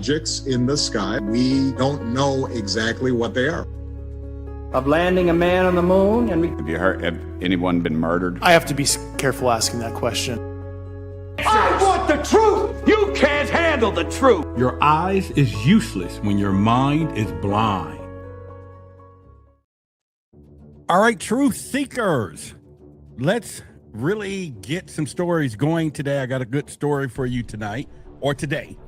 objects in the sky. We don't know exactly what they are. Of landing a man on the moon, and Have anyone been murdered? I have to be careful asking that question. I want the truth! You can't handle the truth! Your eyes is useless when your mind is blind. All right, truth seekers, let's really get some stories going today. I got a good story for you tonight, or today.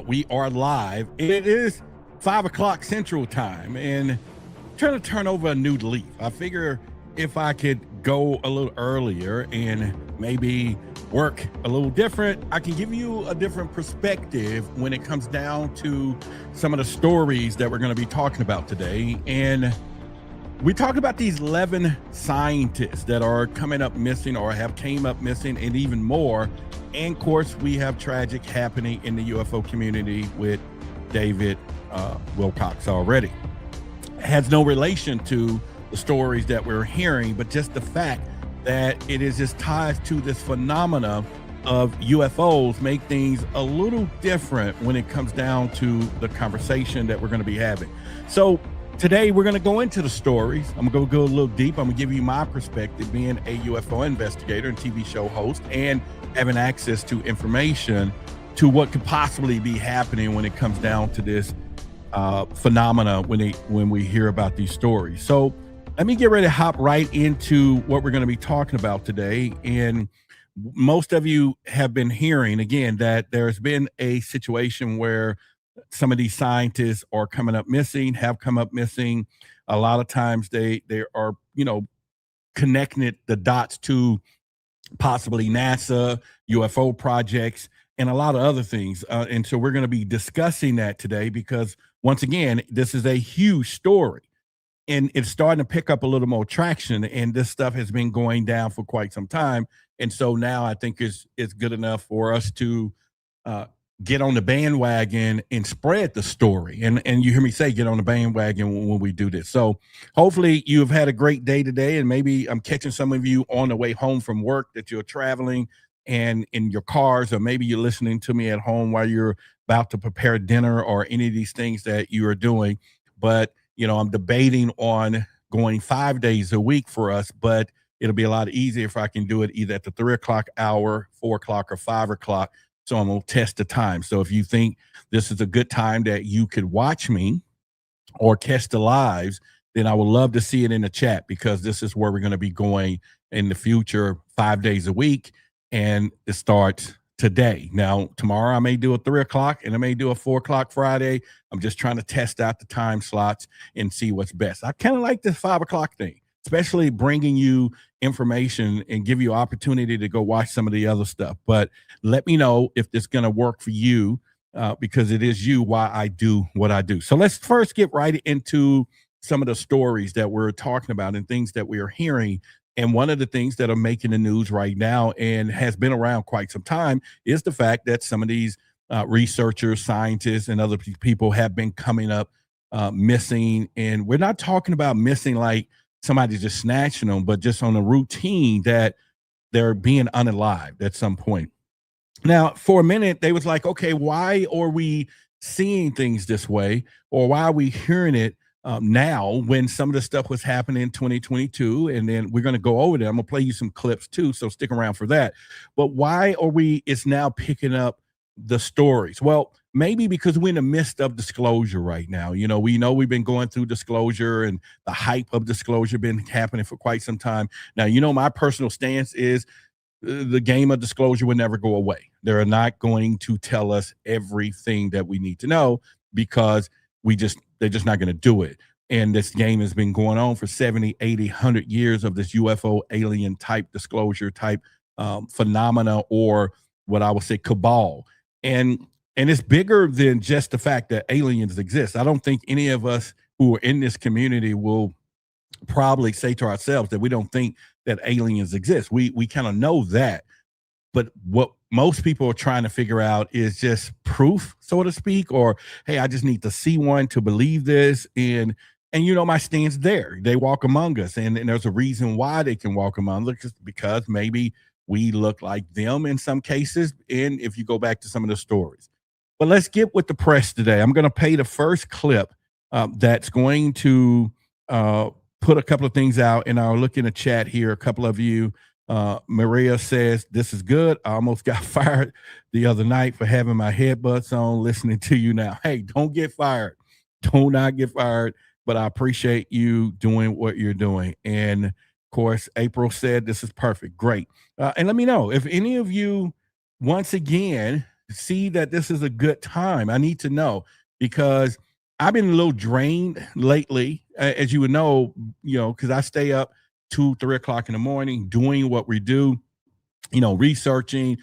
We are live. It is 5 o'clock Central Time, and trying to turn over a new leaf. I figure if I could go a little earlier and maybe work a little different, I can give you a different perspective when it comes down to some of the stories that we're going to be talking about today. And we talk about these 11 scientists that are coming up missing or have came up missing, and even more. And of course, we have tragic happening in the UFO community with David Wilcox already. It has no relation to the stories that we're hearing, but just the fact that it is just ties to this phenomena of UFOs make things a little different when it comes down to the conversation that we're going to be having. So today we're going to go into the stories. I'm going to go a little deep. I'm going to give you my perspective, being a UFO investigator and TV show host, and having access to information to what could possibly be happening when it comes down to this phenomena when we hear about these stories. So let me get ready to hop right into what we're going to be talking about today. And most of you have been hearing again that there's been a situation where some of these scientists are coming up missing, have come up missing. A lot of times they are, connecting the dots to possibly NASA, UFO projects, and a lot of other things. And so we're going to be discussing that today because, once again, this is a huge story. And it's starting to pick up a little more traction. And this stuff has been going down for quite some time. And so now I think it's good enough for us to get on the bandwagon and spread the story. And you hear me say get on the bandwagon when we do this. So hopefully you've had a great day today, and maybe I'm catching some of you on the way home from work, that you're traveling and in your cars, or maybe you're listening to me at home while you're about to prepare dinner or any of these things that you are doing. But, I'm debating on going 5 days a week for us, but it'll be a lot easier if I can do it either at the 3 o'clock hour, 4 o'clock, or 5 o'clock. So I'm going to test the time. So if you think this is a good time that you could watch me or catch the lives, then I would love to see it in the chat, because this is where we're going to be going in the future, 5 days a week. And it starts today. Now, tomorrow I may do a 3 o'clock and I may do a 4 o'clock Friday. I'm just trying to test out the time slots and see what's best. I kind of like this 5 o'clock thing, especially bringing you information and give you opportunity to go watch some of the other stuff. But let me know if this is going to work for you, because it is why I do what I do. So let's first get right into some of the stories that we're talking about and things that we are hearing. And one of the things that are making the news right now and has been around quite some time is the fact that some of these researchers, scientists, and other people have been coming up missing. And we're not talking about missing like somebody just snatching them, but just on a routine that they're being unalived at some point. Now, for a minute, they was like, okay, why are we seeing things this way? Or why are we hearing it now when some of the stuff was happening in 2022? And then we're going to go over there. I'm going to play you some clips too, so stick around for that. But why are it's now picking up the stories? Well, maybe because we're in the midst of disclosure right now. We know we've been going through disclosure, and the hype of disclosure been happening for quite some time. Now, my personal stance is the game of disclosure will never go away. They're not going to tell us everything that we need to know, because they're just not going to do it. And this game has been going on for 70, 80, 100 years of this UFO alien type disclosure type phenomena, or what I would say cabal. And it's bigger than just the fact that aliens exist. I don't think any of us who are in this community will probably say to ourselves that we don't think that aliens exist. We kind of know that. But what most people are trying to figure out is just proof, so to speak, or, hey, I just need to see one to believe this. And my stance there. They walk among us, and there's a reason why they can walk among us, because maybe we look like them in some cases. And if you go back to some of the stories. But let's get with the press today. I'm going to play the first clip that's going to put a couple of things out, and I'll look in the chat here. A couple of you, Maria says, this is good. I almost got fired the other night for having my headbuds on, listening to you now. Hey, don't get fired. Do not get fired, but I appreciate you doing what you're doing. And of course, April said, this is perfect. Great. And let me know if any of you, once again, see that this is a good time. I need to know, because I've been a little drained lately, as you would know, because I stay up 2, 3 o'clock in the morning doing what we do, researching,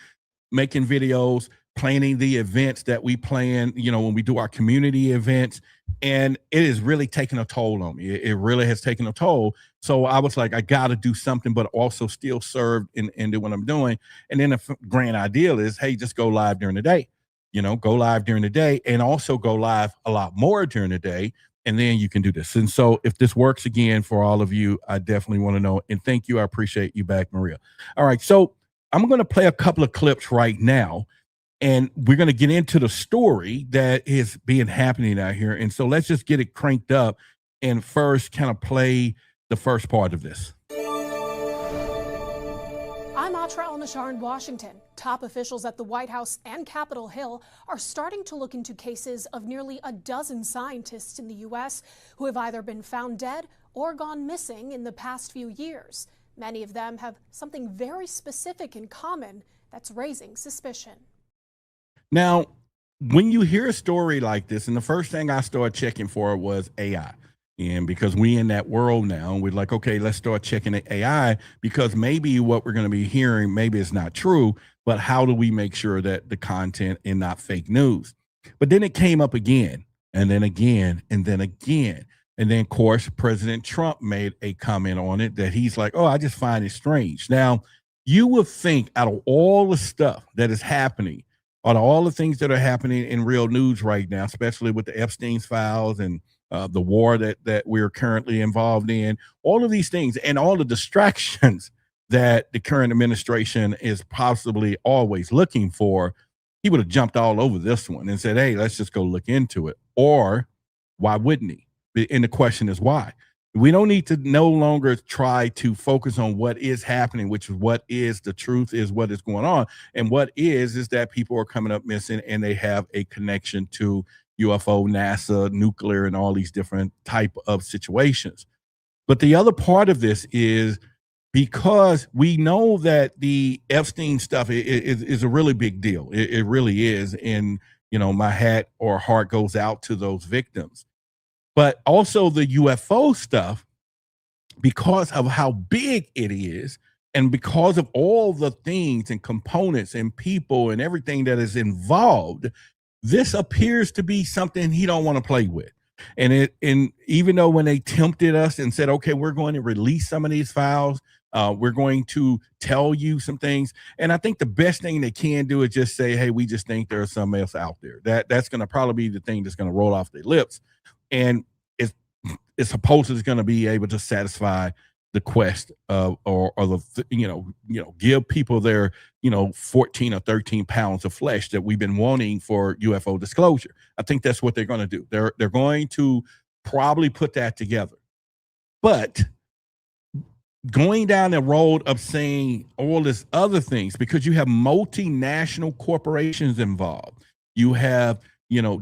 making videos, planning the events that we plan, when we do our community events. And it is really taking a toll on me. It really has taken a toll. So I was like, I got to do something, but also still serve and do what I'm doing. And then the grand ideal is, hey, just go live during the day, go live during the day, and also go live a lot more during the day. And then you can do this. And so if this works again for all of you, I definitely want to know. And thank you. I appreciate you back, Maria. All right. So I'm going to play a couple of clips right now, and we're going to get into the story that is being happening out here. And so let's just get it cranked up and first kind of play the first part of this. I'm Atra El-Nashar in Washington. Top officials at the White House and Capitol Hill are starting to look into cases of nearly a dozen scientists in the U.S. who have either been found dead or gone missing in the past few years. Many of them have something very specific in common that's raising suspicion. Now, when you hear a story like this, and the first thing I started checking for was AI. And because we in that world now, we're like, okay, let's start checking the AI, because maybe what we're going to be hearing, maybe it's not true, but how do we make sure that the content is not fake news? But then it came up again, and then again, and then again. And then, of course, President Trump made a comment on it that he's like, oh, I just find it strange. Now, you would think out of all the stuff that is happening, out of all the things that are happening in real news right now, especially with the Epstein's files and the war that we're currently involved in, all of these things and all the distractions that the current administration is possibly always looking for, he would have jumped all over this one and said, hey, let's just go look into it. Or why wouldn't he? And the question is why? We don't need to no longer try to focus on what is happening, which is what is the truth, is what is going on. And what is that people are coming up missing, and they have a connection to UFO, NASA, nuclear, and all these different type of situations. But the other part of this is, because we know that the Epstein stuff is a really big deal. It really is. And, my hat or heart goes out to those victims. But also the UFO stuff, because of how big it is, and because of all the things and components and people and everything that is involved, this appears to be something he don't want to play with. And even though when they tempted us and said, okay, we're going to release some of these files, we're going to tell you some things. And I think the best thing they can do is just say, hey, we just think there's something else out there. That's going to probably be the thing that's going to roll off their lips. And it's supposedly going to be able to satisfy the quest of, or the, give people their, 14 or 13 pounds of flesh that we've been wanting for UFO disclosure. I think that's what they're going to do. They're going to probably put that together. But going down the road of saying all this other things, because you have multinational corporations involved, you have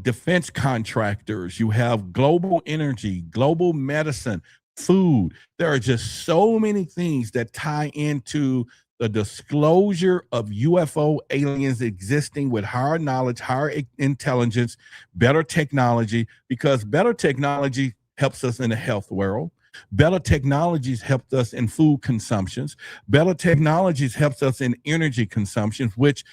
defense contractors, you have global energy, global medicine, food. There are just so many things that tie into the disclosure of UFO aliens existing with higher knowledge, higher intelligence, better technology, because better technology helps us in the health world. Better technologies helped us in food consumptions. Better technologies helps us in energy consumption, which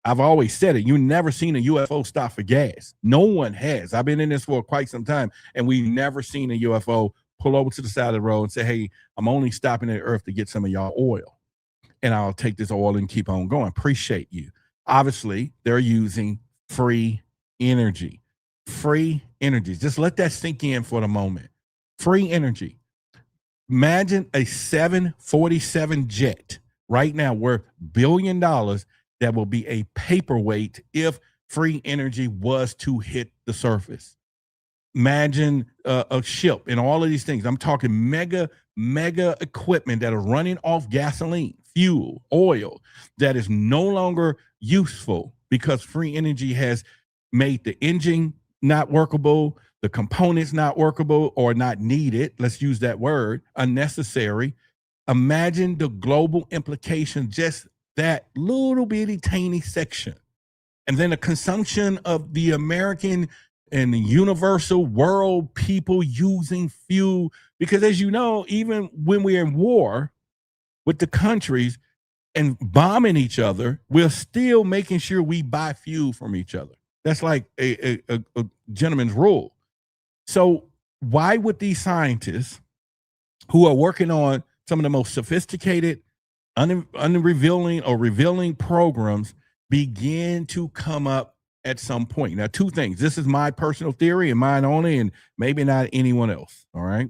I've always said it. You've never seen a UFO stop for gas. No one has. I've been in this for quite some time, and we've never seen a UFO pull over to the side of the road and say, hey, I'm only stopping at Earth to get some of y'all oil, and I'll take this oil and keep on going. Appreciate you. Obviously, they're using free energy. Free energy. Just let that sink in for the moment. Free energy. Imagine a 747 jet right now worth $1 billion that will be a paperweight if free energy was to hit the surface. Imagine a ship and all of these things. I'm talking mega equipment that are running off gasoline, fuel, oil, that is no longer useful because free energy has made the engine not workable, the components not workable or not needed. Let's use that word, unnecessary. Imagine the global implication, just that little bitty tiny section. And then the consumption of the American and the universal world people using fuel. Because as you know, even when we're in war with the countries and bombing each other, we're still making sure we buy fuel from each other. That's like a gentleman's rule. So why would these scientists who are working on some of the most sophisticated, unrevealing or revealing programs begin to come up at some point? Now, two things. This is my personal theory and mine only, and maybe not anyone else. All right.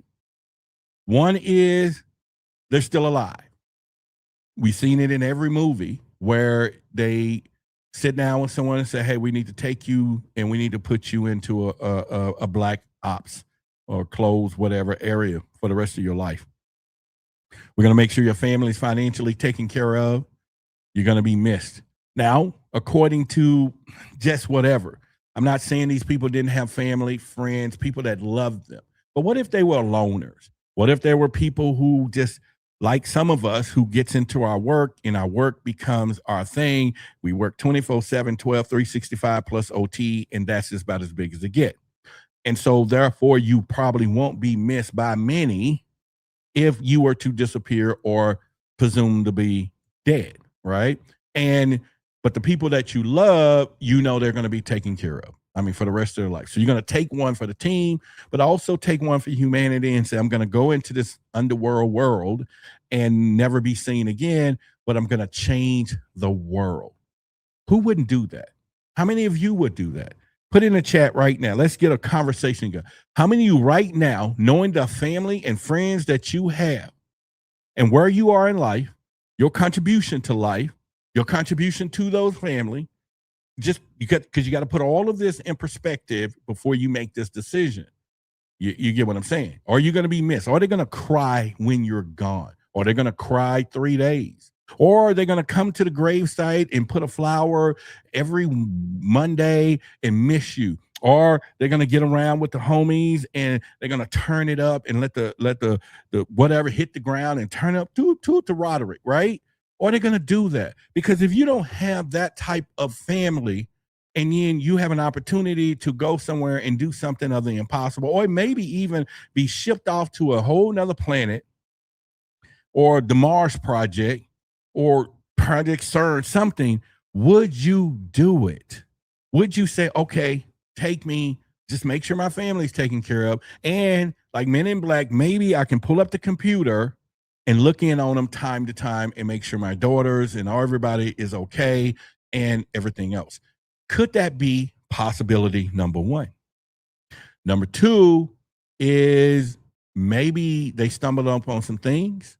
One is they're still alive. We've seen it in every movie where they sit down with someone and say, hey, we need to take you and we need to put you into a black ops or closed whatever area for the rest of your life. We're going to make sure your family's financially taken care of. You're going to be missed. Now, according to just whatever, I'm not saying these people didn't have family, friends, people that loved them. But what if they were loners? What if there were people who just, like some of us, who gets into our work and our work becomes our thing? We work 24/7, 12, 365 plus OT, and that's just about as big as it gets. And so therefore, you probably won't be missed by many if you were to disappear or presumed to be dead, right? But the people that you love, you know they're going to be taken care of. I mean, for the rest of their life. So you're going to take one for the team, but also take one for humanity and say, I'm going to go into this underworld world and never be seen again, but I'm going to change the world. Who wouldn't do that? How many of you would do that? Put in the chat right now. Let's get a conversation going. How many of you right now, knowing the family and friends that you have and where you are in life, your contribution to life, your contribution to those family, just because you got to put all of this in perspective before you make this decision. You get what I'm saying? Are you going to be missed? Are they going to cry when you're gone? Are they going to cry 3 days? Or are they going to come to the gravesite and put a flower every Monday and miss you? Or they're going to get around with the homies and they're going to turn it up and let the whatever hit the ground and turn up to Roderick, right? Or they're going to do that. Because if you don't have that type of family and then you have an opportunity to go somewhere and do something of the impossible, or maybe even be shipped off to a whole nother planet or the Mars Project or Project CERN, something, would you do it? Would you say, okay, take me, just make sure my family's taken care of. And like Men in Black, maybe I can pull up the computer and look in on them time to time and make sure my daughters and everybody is okay and everything else. Could that be possibility number one? Number two is maybe they stumbled upon some things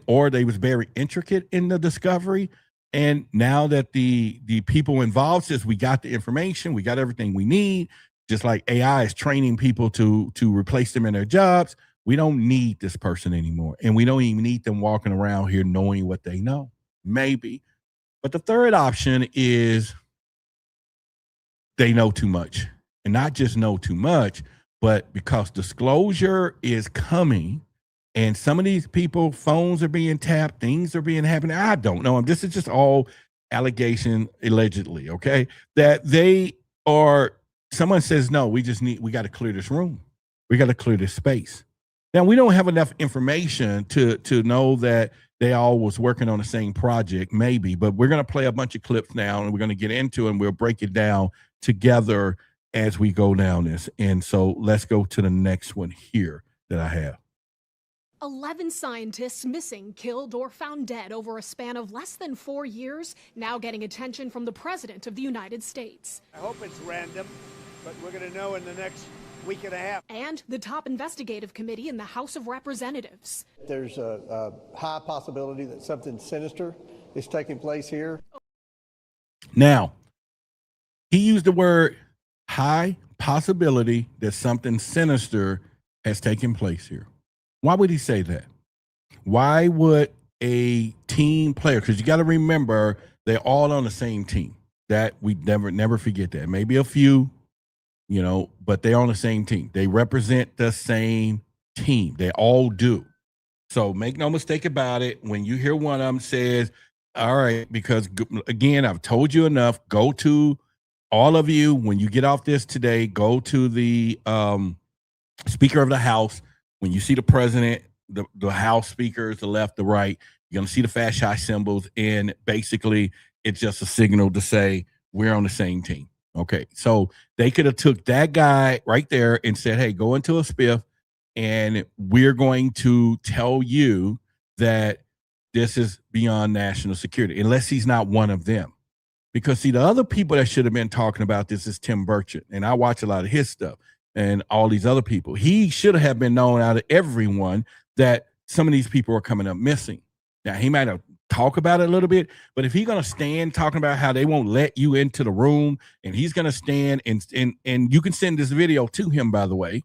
or they was very intricate in the discovery. And now that the people involved says we got the information, we got everything we need, just like AI is training people to replace them in their jobs. We don't need this person anymore. And we don't even need them walking around here knowing what they know. Maybe. But the third option is they know too much. And not just know too much, but because disclosure is coming and some of these people, phones are being tapped, things are being happening. I don't know. This is just all allegation, allegedly, okay? That they are, someone says, no, we got to clear this room. We got to clear this space. Now, we don't have enough information to know that they all was working on the same project, maybe, but we're going to play a bunch of clips now and we're going to get into it and we'll break it down together as we go down this. And so let's go to the next one here that I have. 11 scientists missing, killed, or found dead over a span of less than 4 years, now getting attention from the President of the United States. I hope it's random, but we're going to know in the next week and a half. And the top investigative committee in the House of Representatives. There's a high possibility that something sinister is taking place here. Now, He used the word high possibility that something sinister has taken place here. Why would he say that? Why would a team player, because you got to remember they're all on the same team. That we never forget that. Maybe a few, but they're on the same team. They represent the same team. They all do. So make no mistake about it. When you hear one of them says, all right, because again, I've told you enough, go to all of you, when you get off this today, go to the Speaker of the House. When you see the president, the House speakers, the left, the right, you're going to see the fast shot symbols. And basically, it's just a signal to say we're on the same team. Okay, so they could have took that guy right there and said, hey, go into a spiff, and we're going to tell you that this is beyond national security, unless he's not one of them. Because, see, the other people that should have been talking about this is Tim Burchett, and I watch a lot of his stuff, and all these other people. He should have been known out of everyone that some of these people are coming up missing. Now, he might have talked about it a little bit, but if he's going to stand talking about how they won't let you into the room, and he's going to stand and you can send this video to him, by the way,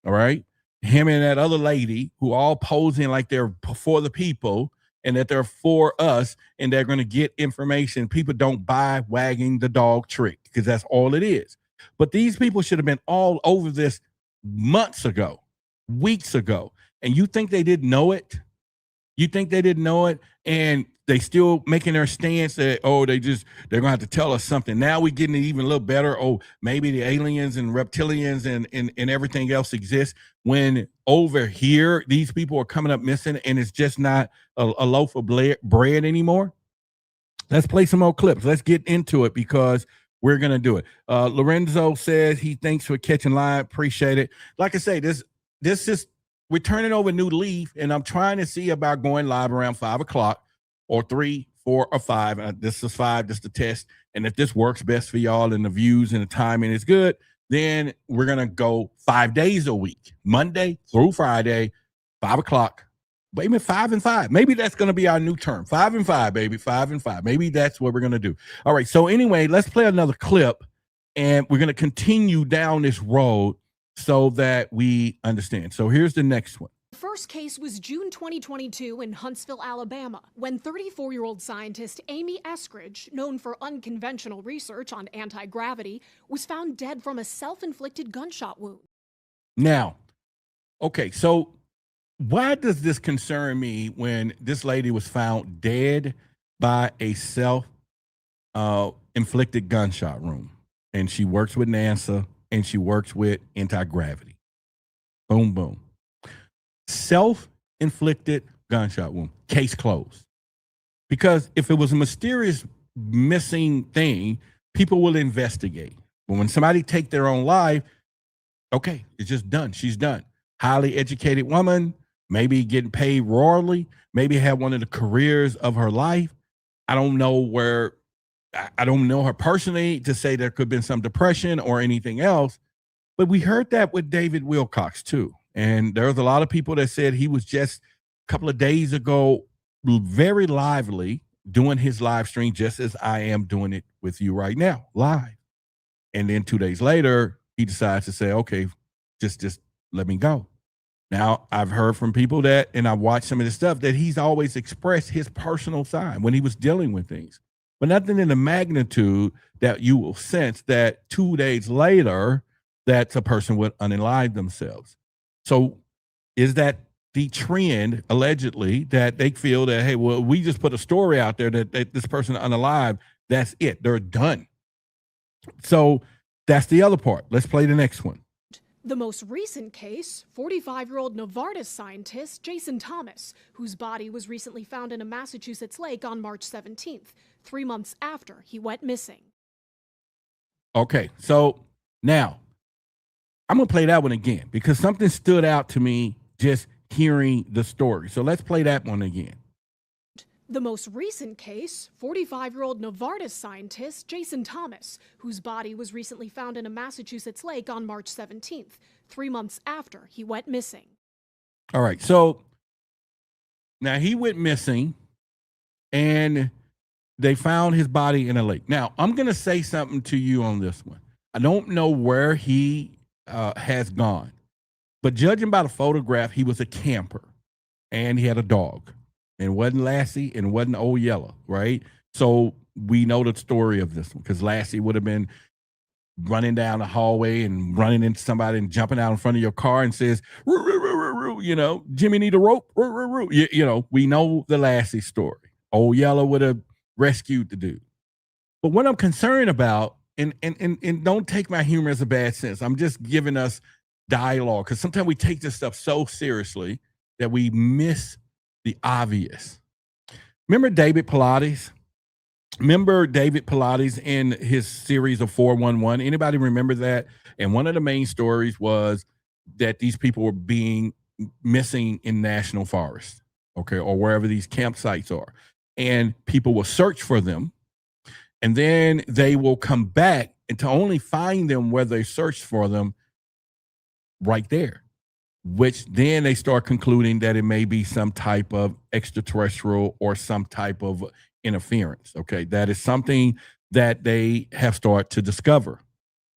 all right? Him and that other lady who all posing like they're for the people and that they're for us and they're going to get information. People don't buy wagging the dog trick, because that's all it is. But these people should have been all over this months ago, weeks ago. And you think they didn't know it? You think they didn't know it? And they still making their stance that, oh, they're going to have to tell us something. Now we're getting it even a little better. Oh, maybe the aliens and reptilians and everything else exists, when over here, these people are coming up missing and it's just not a loaf of bread anymore. Let's play some more clips. Let's get into it, because we're going to do it. Lorenzo says he thanks for catching live. Appreciate it. Like I say, this is, we're turning over a new leaf, and I'm trying to see about going live around 5 o'clock or 3, 4, or 5. This is 5, just a test. And if this works best for y'all and the views and the timing is good, then we're going to go 5 days a week, Monday through Friday, 5 o'clock. Maybe 5 and 5. Maybe that's going to be our new term. 5 and 5, baby. 5 and 5. Maybe that's what we're going to do. All right. So anyway, let's play another clip, and we're going to continue down this road so that we understand. So here's the next one. The first case was June 2022 in Huntsville, Alabama, when 34-year-old scientist Amy Eskridge, known for unconventional research on anti-gravity, was found dead from a self-inflicted gunshot wound. Now, okay, so why does this concern me when this lady was found dead by a self-inflicted gunshot wound? And she works with NASA, and she works with anti-gravity. Boom, boom. Self-inflicted gunshot wound. Case closed. Because if it was a mysterious missing thing, people will investigate. But when somebody take their own life, okay, it's just done. She's done. Highly educated woman, maybe getting paid royally, maybe had one of the careers of her life. I don't know her personally to say there could have been some depression or anything else, but we heard that with David Wilcox too. And there was a lot of people that said he was just a couple of days ago very lively doing his live stream, just as I am doing it with you right now, live. And then 2 days later, he decides to say, okay, just let me go. Now, I've heard from people that, and I've watched some of the stuff, that he's always expressed his personal side when he was dealing with things. But nothing in the magnitude that you will sense that 2 days later, that a person would unalive themselves. So is that the trend, allegedly, that they feel that, hey, well, we just put a story out there that this person unalive, that's it. They're done. So that's the other part. Let's play the next one. The most recent case, 45-year-old Novartis scientist Jason Thomas, whose body was recently found in a Massachusetts lake on March 17th, 3 months after he went missing. Okay, so now I'm going to play that one again because something stood out to me just hearing the story. So let's play that one again. The most recent case, 45-year-old Novartis scientist Jason Thomas, whose body was recently found in a Massachusetts lake on March 17th, 3 months after he went missing. All right, so now he went missing, and they found his body in a lake. Now, I'm going to say something to you on this one. I don't know where he has gone, but judging by the photograph, he was a camper and he had a dog, and it wasn't Lassie and it wasn't Old Yellow, right? So we know the story of this one because Lassie would have been running down the hallway and running into somebody and jumping out in front of your car and says, "Roo, roo, roo, roo, roo," you know, "Jimmy need a rope." Roo, roo, roo. You know, we know the Lassie story. Old Yellow would have rescued the dude. But what I'm concerned about, and don't take my humor as a bad sense, I'm just giving us dialogue because sometimes we take this stuff so seriously that we miss the obvious. Remember David Pilates? Remember David Pilates in his series of 411? Anybody remember that? And one of the main stories was that these people were being missing in national forests, okay, or wherever these campsites are. And people will search for them. And then they will come back and to only find them where they searched for them right there, which then they start concluding that it may be some type of extraterrestrial or some type of interference. Okay, that is something that they have started to discover.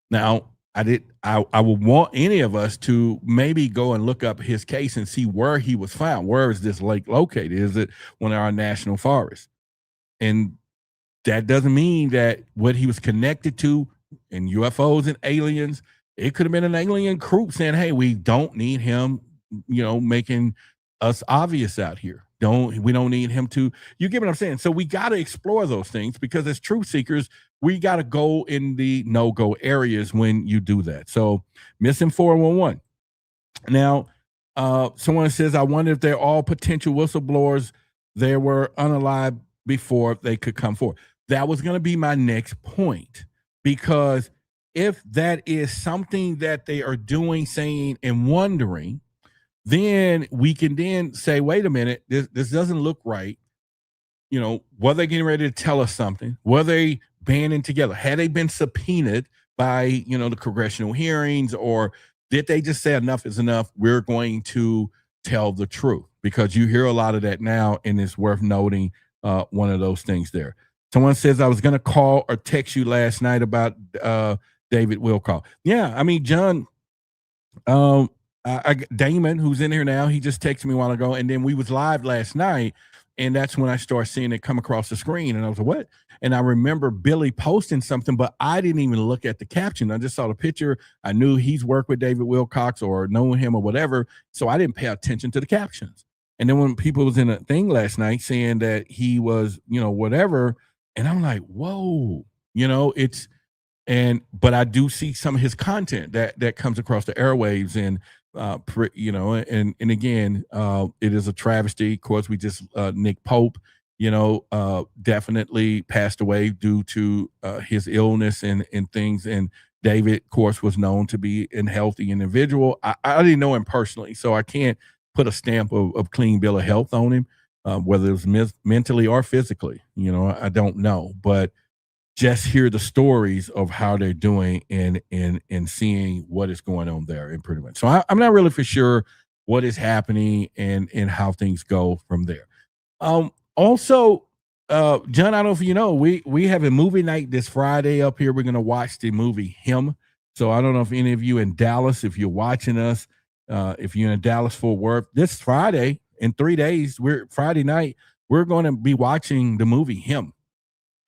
Now, I would want any of us to maybe go and look up his case and see where he was found. Where is this lake located? Is it one of our national forests? And that doesn't mean that what he was connected to in UFOs and aliens, it could have been an alien group saying, "Hey, we don't need him, you know, making us obvious out here. We don't need him to," you get what I'm saying? So we got to explore those things because as truth seekers, we got to go in the no-go areas when you do that. So missing 411. Now, someone says, "I wonder if they're all potential whistleblowers. They were unalive before they could come forward." That was going to be my next point, because if that is something that they are doing, saying, and wondering, then we can then say, wait a minute, this doesn't look right. You know, were they getting ready to tell us something? Were they banding together? Had they been subpoenaed by, you know, the congressional hearings, or did they just say enough is enough? We're going to tell the truth, because you hear a lot of that now, and it's worth noting one of those things there. Someone says, "I was going to call or text you last night about David Wilcock." Yeah, I mean, John, Damon, who's in here now, he just texted me a while ago, and then we was live last night, and that's when I started seeing it come across the screen, and I was like, "What?" And I remember Billy posting something, but I didn't even look at the caption. I just saw the picture. I knew he's worked with David Wilcox or known him or whatever, so I didn't pay attention to the captions. And then when people was in a thing last night saying that he was, you know, whatever, and I'm like, whoa, you know, but I do see some of his content that comes across the airwaves, and you know, and again, it is a travesty. Of course, we just Nick Pope, you know, definitely passed away due to his illness and things. And David, of course, was known to be a healthy individual. I didn't know him personally, so I can't put a stamp of clean bill of health on him, whether it was mentally or physically. You know, I don't know, but just hear the stories of how they're doing and seeing what is going on there in pretty much. So I'm not really for sure what is happening and how things go from there. Also, John, I don't know if you know, we have a movie night this Friday up here. We're going to watch the movie Him. So I don't know if any of you in Dallas, if you're watching us, if you're in Dallas Fort Worth, this Friday in 3 days, Friday night, we're going to be watching the movie Him.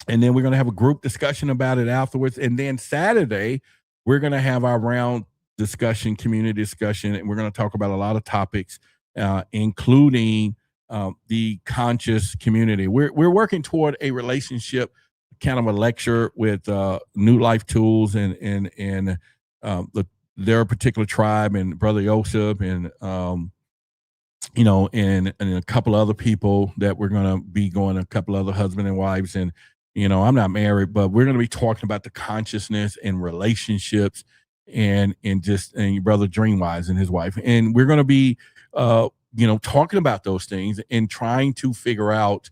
And then we're going to have a group discussion about it afterwards. And then Saturday, we're going to have our round discussion, community discussion, and we're going to talk about a lot of topics, including the conscious community. We're working toward a relationship, kind of a lecture with New Life Tools and their particular tribe, and Brother Yosef, and you know, and a couple other people that we're going to be going, a couple other husband and wives. And you know, I'm not married, but we're going to be talking about the consciousness and relationships, and your brother Dreamwise and his wife. And we're going to be, you know, talking about those things and trying to figure out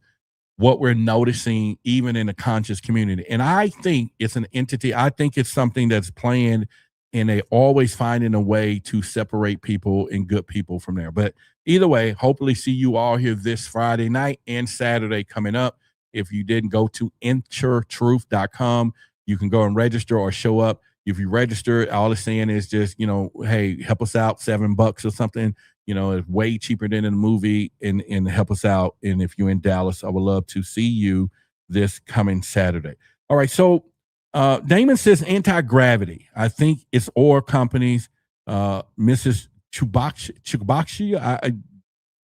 what we're noticing even in the conscious community. And I think it's an entity. I think it's something that's planned, and they always finding a way to separate people and good people from there. But either way, hopefully see you all here this Friday night and Saturday coming up. If you didn't go to ensuretruth.com, you can go and register or show up. If you register, all it's saying is just, hey, help us out, $7 or something. It's way cheaper than in the movie, and help us out. And if you're in Dallas, I would love to see you this coming Saturday. All right. So Damon says anti-gravity. I think it's oil companies. Mrs. Chubakshi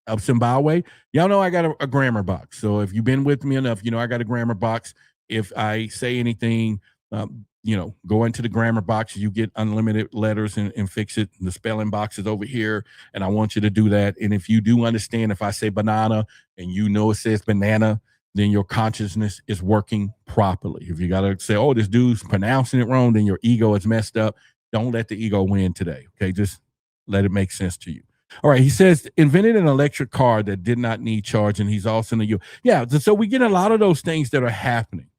of Zimbabwe. Y'all know I got a grammar box. So if you've been with me enough, I got a grammar box. If I say anything, go into the grammar box. You get unlimited letters and fix it. The spelling box is over here, and I want you to do that. And if you do understand, if I say banana and it says banana, then your consciousness is working properly. If you got to say, oh, this dude's pronouncing it wrong, then your ego is messed up. Don't let the ego win today. Okay, just let it make sense to you. All right, he says, invented an electric car that did not need charging. He's also in the yeah. So we get a lot of those things that are happening.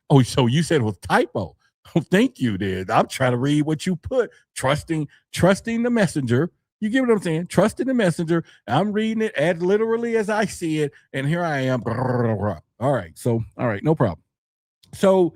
Oh, so you said it was typo. Oh, thank you, dude. I'm trying to read what you put. Trusting the messenger. You get what I'm saying? Trusting the messenger. I'm reading it as literally as I see it, and here I am. All right, no problem. So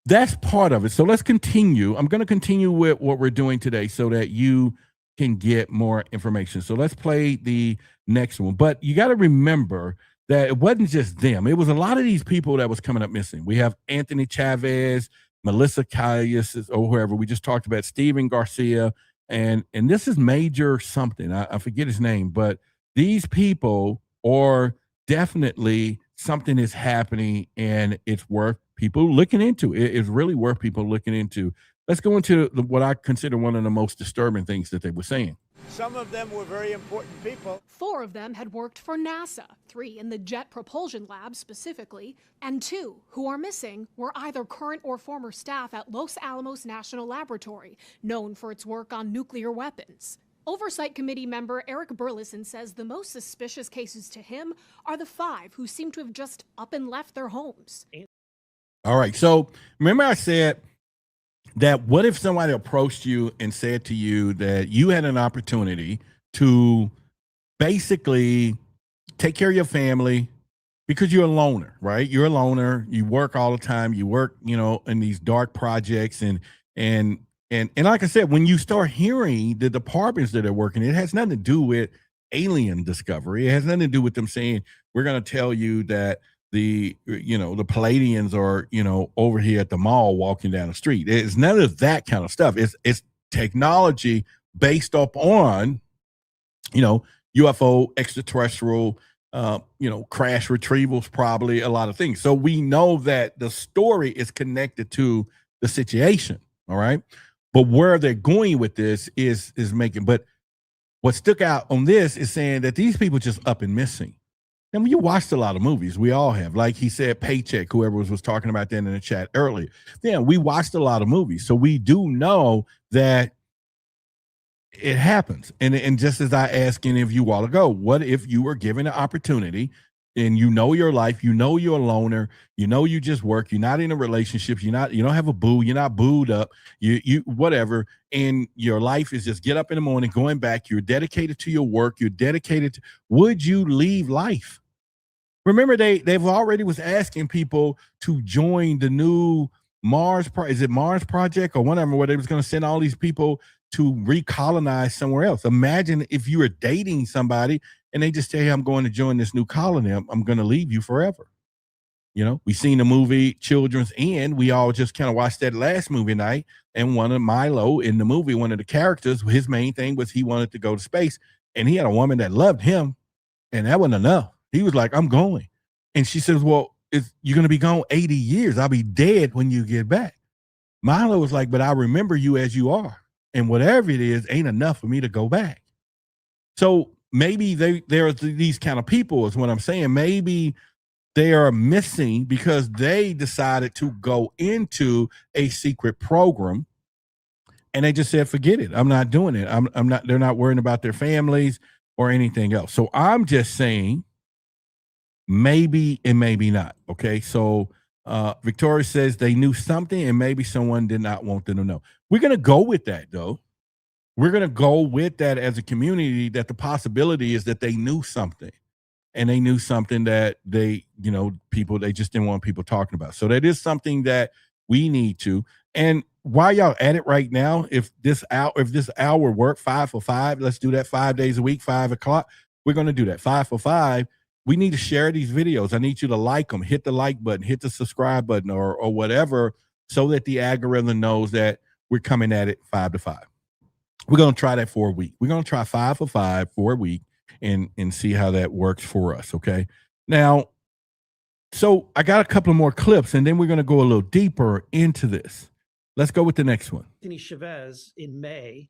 that's part of it. So let's continue. I'm going to continue with what we're doing today so that you can get more information. So let's play the next one. But you got to remember that it wasn't just them. It was a lot of these people that was coming up missing. We have Anthony Chavez, Melissa Calles, or whoever. We just talked about Steven Garcia. And this is Major something. I forget his name. But these people are definitely something is happening, and it's worth people looking into. It's really worth people looking into. Let's go into what I consider one of the most disturbing things that they were saying. Some of them were very important people. 4 of them had worked for NASA, 3 in the Jet Propulsion Lab specifically, and 2 who are missing were either current or former staff at Los Alamos National Laboratory, known for its work on nuclear weapons. Oversight Committee member Eric Burleson says the most suspicious cases to him are the 5 who seem to have just up and left their homes. All right. So remember I said that what if somebody approached you and said to you that you had an opportunity to basically take care of your family because you're a loner, right? You're a loner. You work all the time. You work, in these dark projects. And like I said, when you start hearing the departments that are working, it has nothing to do with alien discovery. It has nothing to do with them saying, we're going to tell you that the Palladians are, over here at the mall walking down the street. It's none of that kind of stuff. It's technology based upon, UFO, extraterrestrial, crash retrievals, probably a lot of things. So we know that the story is connected to the situation. All right. But where they're going with this is making, but what stuck out on this is saying that these people just up and missing. And you watched a lot of movies. We all have. Like he said, Paycheck, whoever was talking about that in the chat earlier. Yeah, we watched a lot of movies. So we do know that it happens. And just as I asked any of you a while ago, what if you were given an opportunity and your life, you're a loner, you just work, you're not in a relationship, you don't have a boo, you're not booed up, you whatever, and your life is just get up in the morning, going back, you're dedicated to your work, would you leave life? Remember, they've already was asking people to join the new Mars Project or whatever, where they was going to send all these people to recolonize somewhere else. Imagine if you were dating somebody and they just tell you, I'm going to join this new colony. I'm going to leave you forever. We seen the movie Children's End. We all just kind of watched that last movie night. And one of Milo in the movie, one of the characters, his main thing was he wanted to go to space. And he had a woman that loved him. And that wasn't enough. He was like, I'm going. And she says, well, you're going to be gone 80 years. I'll be dead when you get back. Milo was like, but I remember you as you are. And whatever it is, ain't enough for me to go back. So maybe there are these kind of people is what I'm saying. Maybe they are missing because they decided to go into a secret program and they just said, forget it. I'm not doing it. I'm not, they're not worrying about their families or anything else. So I'm just saying maybe and maybe not. Okay. So Victoria says they knew something and maybe someone did not want them to know. We're going to go with that though. We're going to go with that as a community, that the possibility is that they knew something and they knew something that they just didn't want people talking about. So that is something that we need to. And while y'all at it right now, if this hour work 5 for 5, let's do that 5 days a week, 5 o'clock. We're going to do that 5 for 5. We need to share these videos. I need you to like them, hit the like button, hit the subscribe button or whatever, so that the algorithm knows that we're coming at it 5 to 5. We're going to try that for a week. We're going to try 5 for 5 for a week and see how that works for us. Okay. Now, so I got a couple of more clips and then we're going to go a little deeper into this. Let's go with the next one. Anthony Chavez in May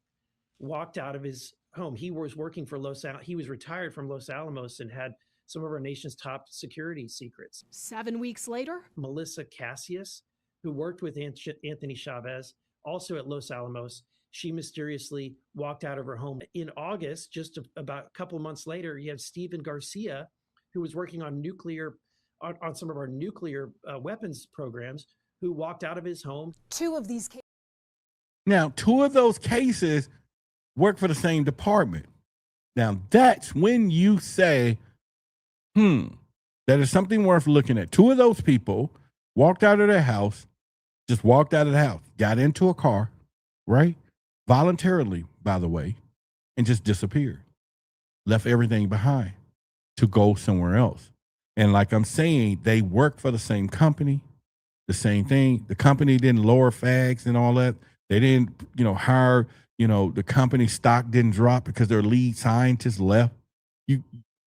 walked out of his home. He was working for he was retired from Los Alamos and had some of our nation's top security secrets. 7 weeks later, Melissa Cassius, who worked with Anthony Chavez, also at Los Alamos, she mysteriously walked out of her home. In August, just about a couple of months later, you have Stephen Garcia, who was working on on some of our nuclear weapons programs, who walked out of his home. Two of those cases work for the same department. Now, that's when you say, that is something worth looking at. 2 of those people walked out of their house, just walked out of the house, got into a car, right? Voluntarily, by the way, and just disappeared. Left everything behind to go somewhere else. And like I'm saying, they work for the same company, the same thing. The company didn't lower fags and all that. They didn't, hire, the company stock didn't drop because their lead scientist left.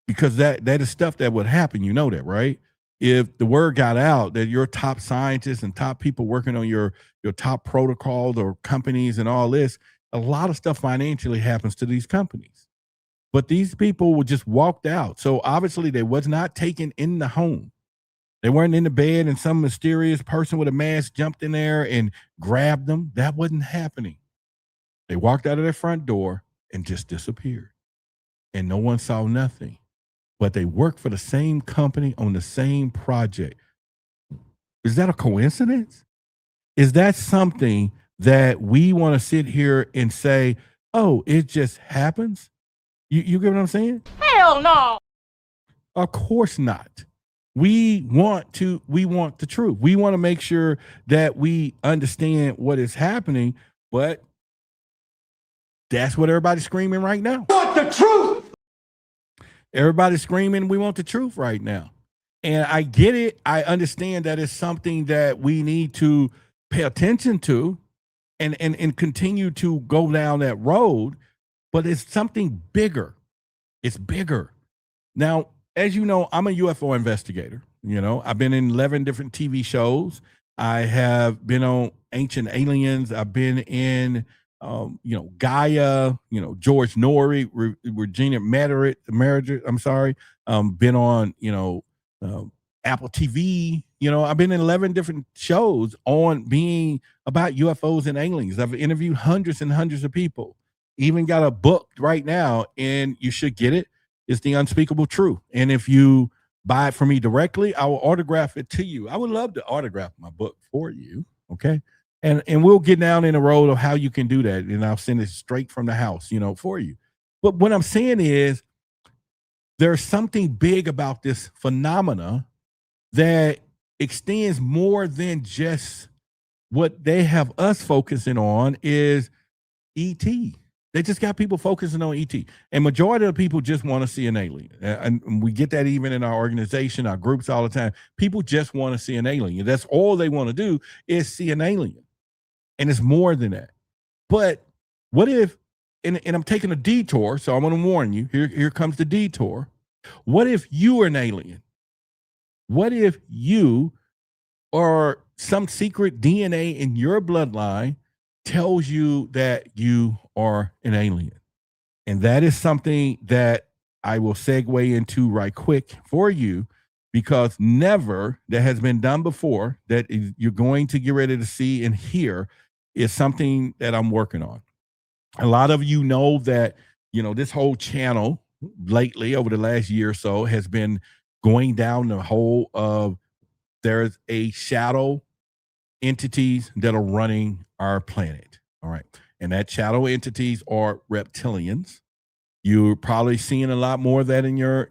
Because that is stuff that would happen. You know that, right? If the word got out that your top scientists and top people working on your top protocols or companies and all this, a lot of stuff financially happens to these companies. But these people were just walked out. So obviously they was not taken in the home. They weren't in the bed and some mysterious person with a mask jumped in there and grabbed them. That wasn't happening. They walked out of their front door and just disappeared. And no one saw nothing. But they work for the same company on the same project. Is that a coincidence? Is that something that we want to sit here and say, oh, it just happens? You get what I'm saying? Hell no. Of course not. We want the truth. We want to make sure that we understand what is happening, but that's what everybody's screaming right now. Want the truth? Everybody's screaming, we want the truth right now. And I get it. I understand that it's something that we need to pay attention to and continue to go down that road, but it's something bigger. It's bigger. Now, as you know, I'm a UFO investigator. I've been in 11 different TV shows. I have been on Ancient Aliens. I've been in Gaia, George Norrie, Regina Meredith, been on, Apple TV. I've been in 11 different shows on being about UFOs and aliens. I've interviewed hundreds and hundreds of people, even got a book right now, and you should get it. It's The Unspeakable Truth. And if you buy it from me directly, I will autograph it to you. I would love to autograph my book for you. Okay. And we'll get down in the road of how you can do that. And I'll send it straight from the house, for you. But what I'm saying is there's something big about this phenomena that extends more than just what they have us focusing on is ET. They just got people focusing on ET. And majority of the people just want to see an alien. And we get that even in our organization, our groups all the time. People just want to see an alien. That's all they want to do is see an alien. And it's more than that. But what if, and I'm taking a detour, so I'm going to warn you, here comes the detour. What if you are an alien? What if you or some secret DNA in your bloodline tells you that you are an alien? And that is something that I will segue into right quick for you, because never that has been done before that you're going to get ready to see and hear is something that I'm working on. A lot of you know that, this whole channel lately over the last year or so has been going down the hole of there's a shadow entities that are running our planet. All right. And that shadow entities are reptilians. You're probably seeing a lot more of that in your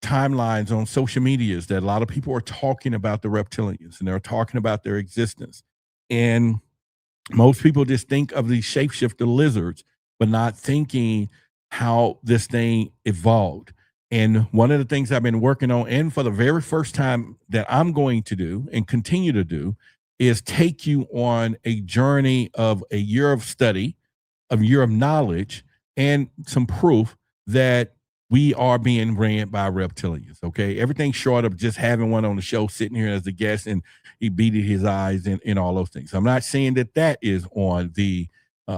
timelines on social medias, that a lot of people are talking about the reptilians and they're talking about their existence. And most people just think of these shapeshifter lizards, but not thinking how this thing evolved. And one of the things I've been working on, and for the very first time that I'm going to do and continue to do, is take you on a journey of a year of study, a year of knowledge, and some proof that we are being ran by reptilians. Okay. Everything short of just having one on the show, sitting here as a guest, and he beaded his eyes and all those things. I'm not saying that that is on the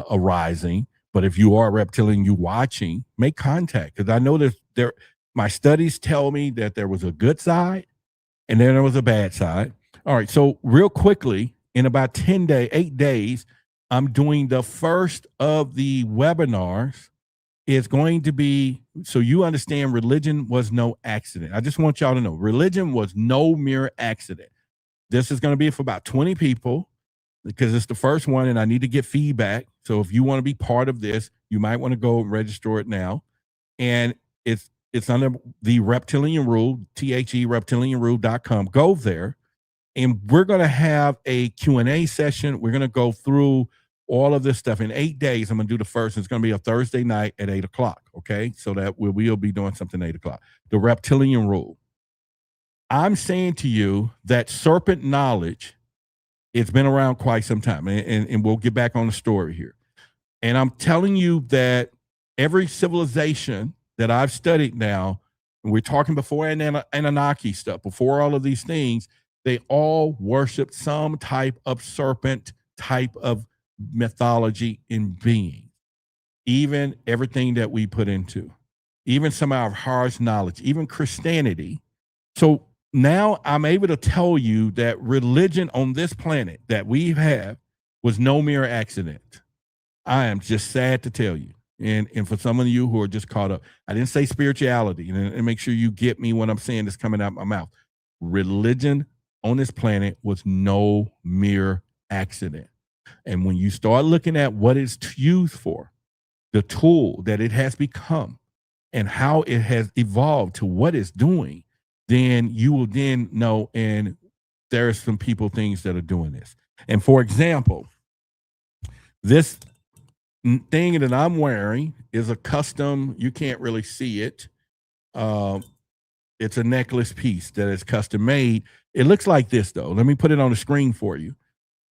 arising, but if you are a reptilian, you watching, make contact. Because I know that my studies tell me that there was a good side and then there was a bad side. All right. So real quickly, in about 8 days, I'm doing the first of the webinars. It's going to be, so you understand, religion was no accident. I just want y'all to know, religion was no mere accident. This is going to be for about 20 people because it's the first one and I need to get feedback. So if you want to be part of this, you might want to go and register it now. And it's under the Reptilian Rule, reptilianrule.com. Go there. And we're going to have a Q&A session. We're going to go through all of this stuff in 8 days. I'm going to do the first. It's going to be a Thursday night at 8 o'clock. Okay. So that we'll be doing something at 8 o'clock. The Reptilian Rule. I'm saying to you that serpent knowledge, it's been around quite some time. And we'll get back on the story here. And I'm telling you that every civilization that I've studied now, and we're talking before Anunnaki stuff, before all of these things, they all worship some type of serpent type of mythology and being. Even everything that we put into, even some of our highest knowledge, even Christianity. So now I'm able to tell you that religion on this planet that we have was no mere accident. I am just sad to tell you. And for some of you who are just caught up, I didn't say spirituality, and make sure you get me what I'm saying that's coming out of my mouth. Religion on this planet was no mere accident. And when you start looking at what it's used for, the tool that it has become and how it has evolved to what it's doing, then you will then know, and there are some things that are doing this. And for example, this thing that I'm wearing is a custom, you can't really see it. It's a necklace piece that is custom made. It looks like this though. Let me put it on the screen for you.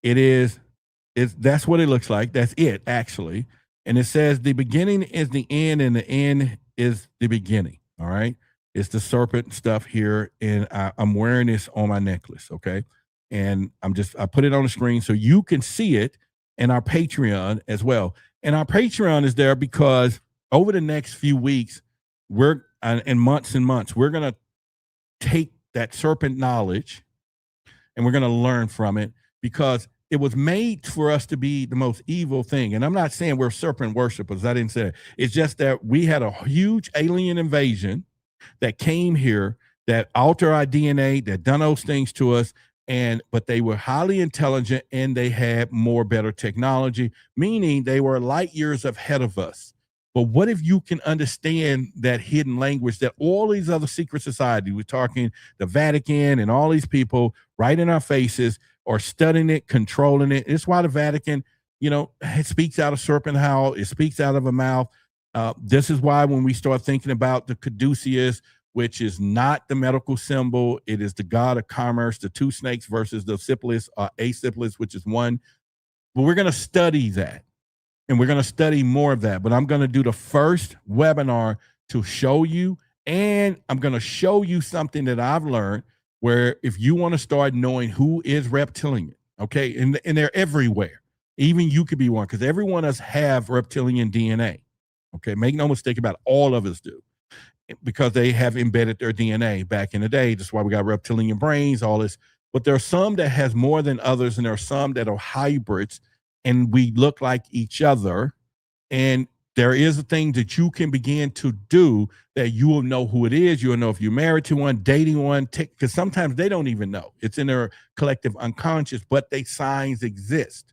That's what it looks like. That's it actually. And it says the beginning is the end and the end is the beginning. All right. It's the serpent stuff here. And I'm wearing this on my necklace. Okay. And I put it on the screen so you can see it in our Patreon as well. And our Patreon is there because over the next few weeks, and months, we're going to take that serpent knowledge and we're going to learn from it, because it was made for us to be the most evil thing. And I'm not saying we're serpent worshipers. I didn't say that. It's just that we had a huge alien invasion that came here, that altered our DNA, that done those things to us. But they were highly intelligent and they had better technology, meaning they were light years ahead of us. But what if you can understand that hidden language that all these other secret societies, we're talking the Vatican and all these people right in our faces, are studying it, controlling it. It's why the Vatican, it speaks out of serpent howl. It speaks out of a mouth. This is why when we start thinking about the caduceus, which is not the medical symbol, it is the god of commerce, the two snakes versus the syphilis, asyphilis, which is one. But we're going to study that. And we're going to study more of that. But I'm going to do the first webinar to show you, and I'm going to show you something that I've learned, where if you want to start knowing who is reptilian, okay, and they're everywhere. Even you could be one, because every one of us have reptilian DNA. Okay, make no mistake about it, all of us do, because they have embedded their DNA back in the day. That's why we got reptilian brains, all this. But there are some that has more than others, and there are some that are hybrids, and we look like each other. And there is a thing that you can begin to do that you will know who it is. You'll know if you're married to one, dating one, because sometimes they don't even know. It's in their collective unconscious, but signs exist.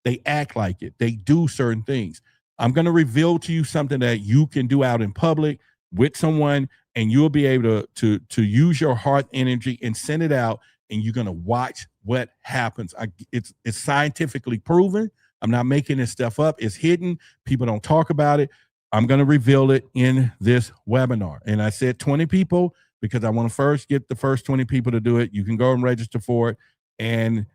They act like it. They do certain things. I'm going to reveal to you something that you can do out in public with someone, and you'll be able to use your heart energy and send it out, and you're going to watch what happens. It's scientifically proven. I'm not making this stuff up. It's hidden. People don't talk about it. I'm going to reveal it in this webinar. And I said 20 people because I want to first get the first 20 people to do it. You can go and register for it. And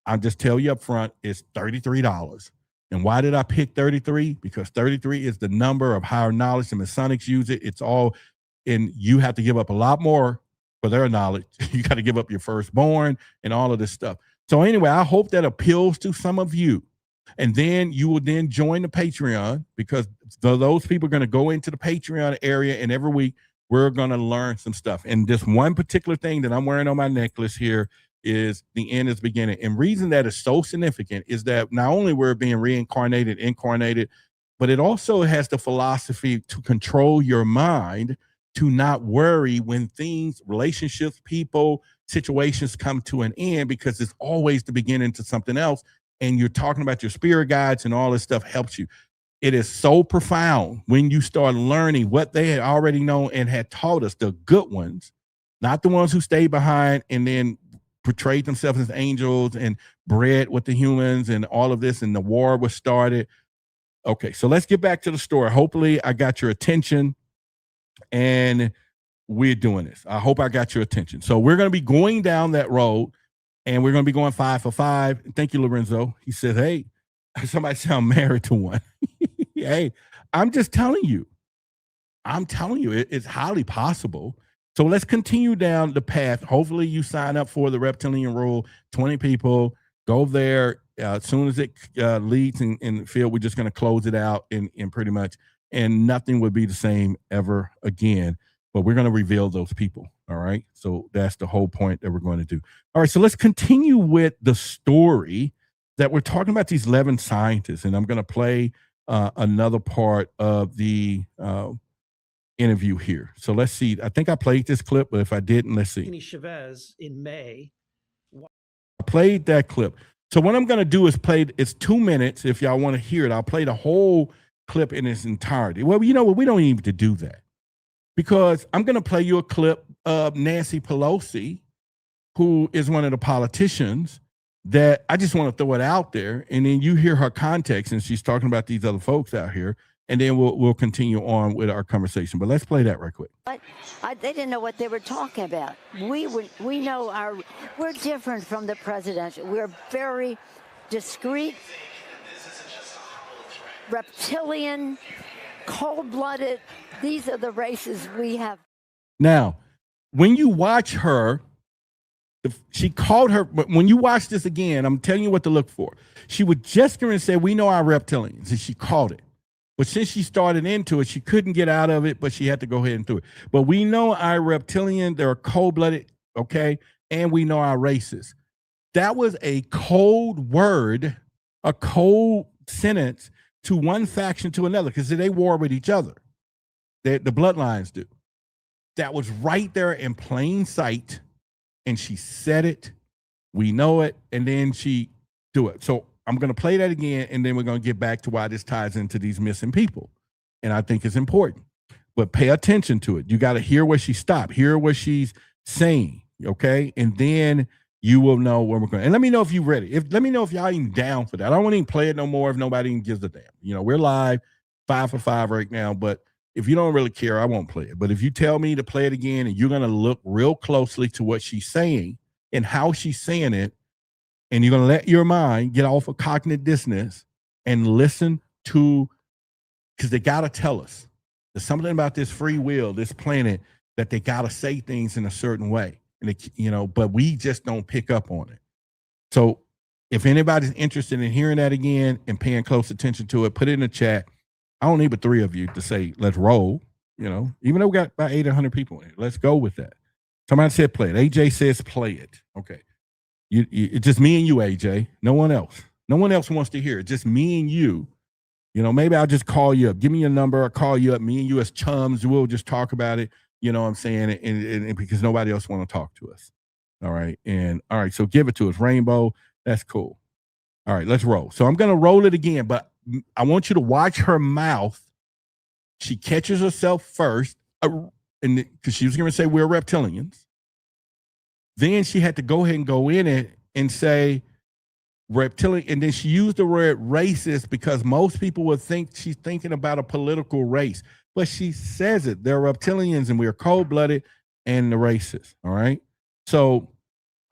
I'll just tell you up front, it's $33. And why did I pick 33? Because 33 is the number of higher knowledge. The Masonics use it. It's all, and you have to give up a lot more for their knowledge. You got to give up your firstborn and all of this stuff. So anyway, I hope that appeals to some of you. And then you will then join the Patreon, because those people are going to go into the Patreon area, and every week we're going to learn some stuff. And this one particular thing that I'm wearing on my necklace here is the end is beginning. And reason that is so significant is that not only we're being incarnated, but it also has the philosophy to control your mind, to not worry when things, relationships, people, situations come to an end, because it's always the beginning to something else. And you're talking about your spirit guides and all this stuff helps you. It is so profound when you start learning what they had already known and had taught us, the good ones, not the ones who stayed behind and then portrayed themselves as angels and bred with the humans and all of this, and the war was started. Okay, so let's get back to the story. Hopefully I got your attention, and we're doing this. I hope I got your attention. So we're going to be going down that road, and we're going to be going 5 for 5. Thank you, Lorenzo. He says, hey, somebody sound married to one. Hey, I'm just telling you. I'm telling you, it's highly possible. So let's continue down the path. Hopefully you sign up for the Reptilian Rule, 20 people, go there. As soon as it leads in the field, we're just going to close it out in pretty much, and nothing would be the same ever again. But we're going to reveal those people. All right. So that's the whole point that we're going to do. All right. So let's continue with the story that we're talking about, these 11 scientists. And I'm going to play another part of the interview here. So let's see. I think I played this clip, but if I didn't, let's see. Anthony Chavez in May. I played that clip. So what I'm going to do is play, it's 2 minutes. If y'all want to hear it, I'll play the whole clip in its entirety. Well, you know what? We don't even need to do that, because I'm going to play you a clip of Nancy Pelosi, who is one of the politicians, that I just want to throw it out there. And then you hear her context, and she's talking about these other folks out here. And then we'll continue on with our conversation. But let's play that right quick. But they didn't know what they were talking about. We know we're different from the presidential. We're very discreet, reptilian, cold-blooded. These are the races we have. Now, when you watch her, she called her, but when you watch this again, I'm telling you what to look for. She was just going to say, we know our reptilians, and she called it. But since she started into it, she couldn't get out of it, but she had to go ahead and do it. But we know our reptilian, they're cold-blooded, okay? And we know our races. That was a cold word, a cold sentence to one faction to another, because they war with each other. The bloodlines do. That was right there in plain sight, and she said it. We know it, and then she do it. So I'm going to play that again, and then we're going to get back to why this ties into these missing people. And I think it's important. But pay attention to it. You got to hear where she stopped, hear what she's saying, okay? And then you will know where we're going. And let me know if you're ready. Let me know if y'all even down for that. I don't want to even play it no more if nobody even gives a damn. You know, we're live 5 for 5 right now, but if you don't really care, I won't play it. But if you tell me to play it again, and you're going to look real closely to what she's saying and how she's saying it, and you're going to let your mind get off of cognitive dissonance and listen to, because they got to tell us. There's something about this free will, this planet, that they got to say things in a certain way. And but we just don't pick up on it. So if anybody's interested in hearing that again and paying close attention to it, put it in the chat. I don't need but 3 of you to say, let's roll, even though we got about 800 people in it. Let's go with that. Somebody said play it. AJ says play it. Okay. It's just me and you, AJ. No one else. No one else wants to hear it. Just me and you. Maybe I'll just call you up. Give me your number. I'll call you up. Me and you as chums. We'll just talk about it. You know what I'm saying? And because nobody else want to talk to us. All right. All right. So give it to us. Rainbow. That's cool. All right. Let's roll. So I'm going to roll it again. But I want you to watch her mouth. She catches herself first, and because she was going to say we're reptilians. Then she had to go ahead and go in it and say reptilian, and then she used the word racist because most people would think she's thinking about a political race, but she says it. They're reptilians and we're cold-blooded and the racists. All right. So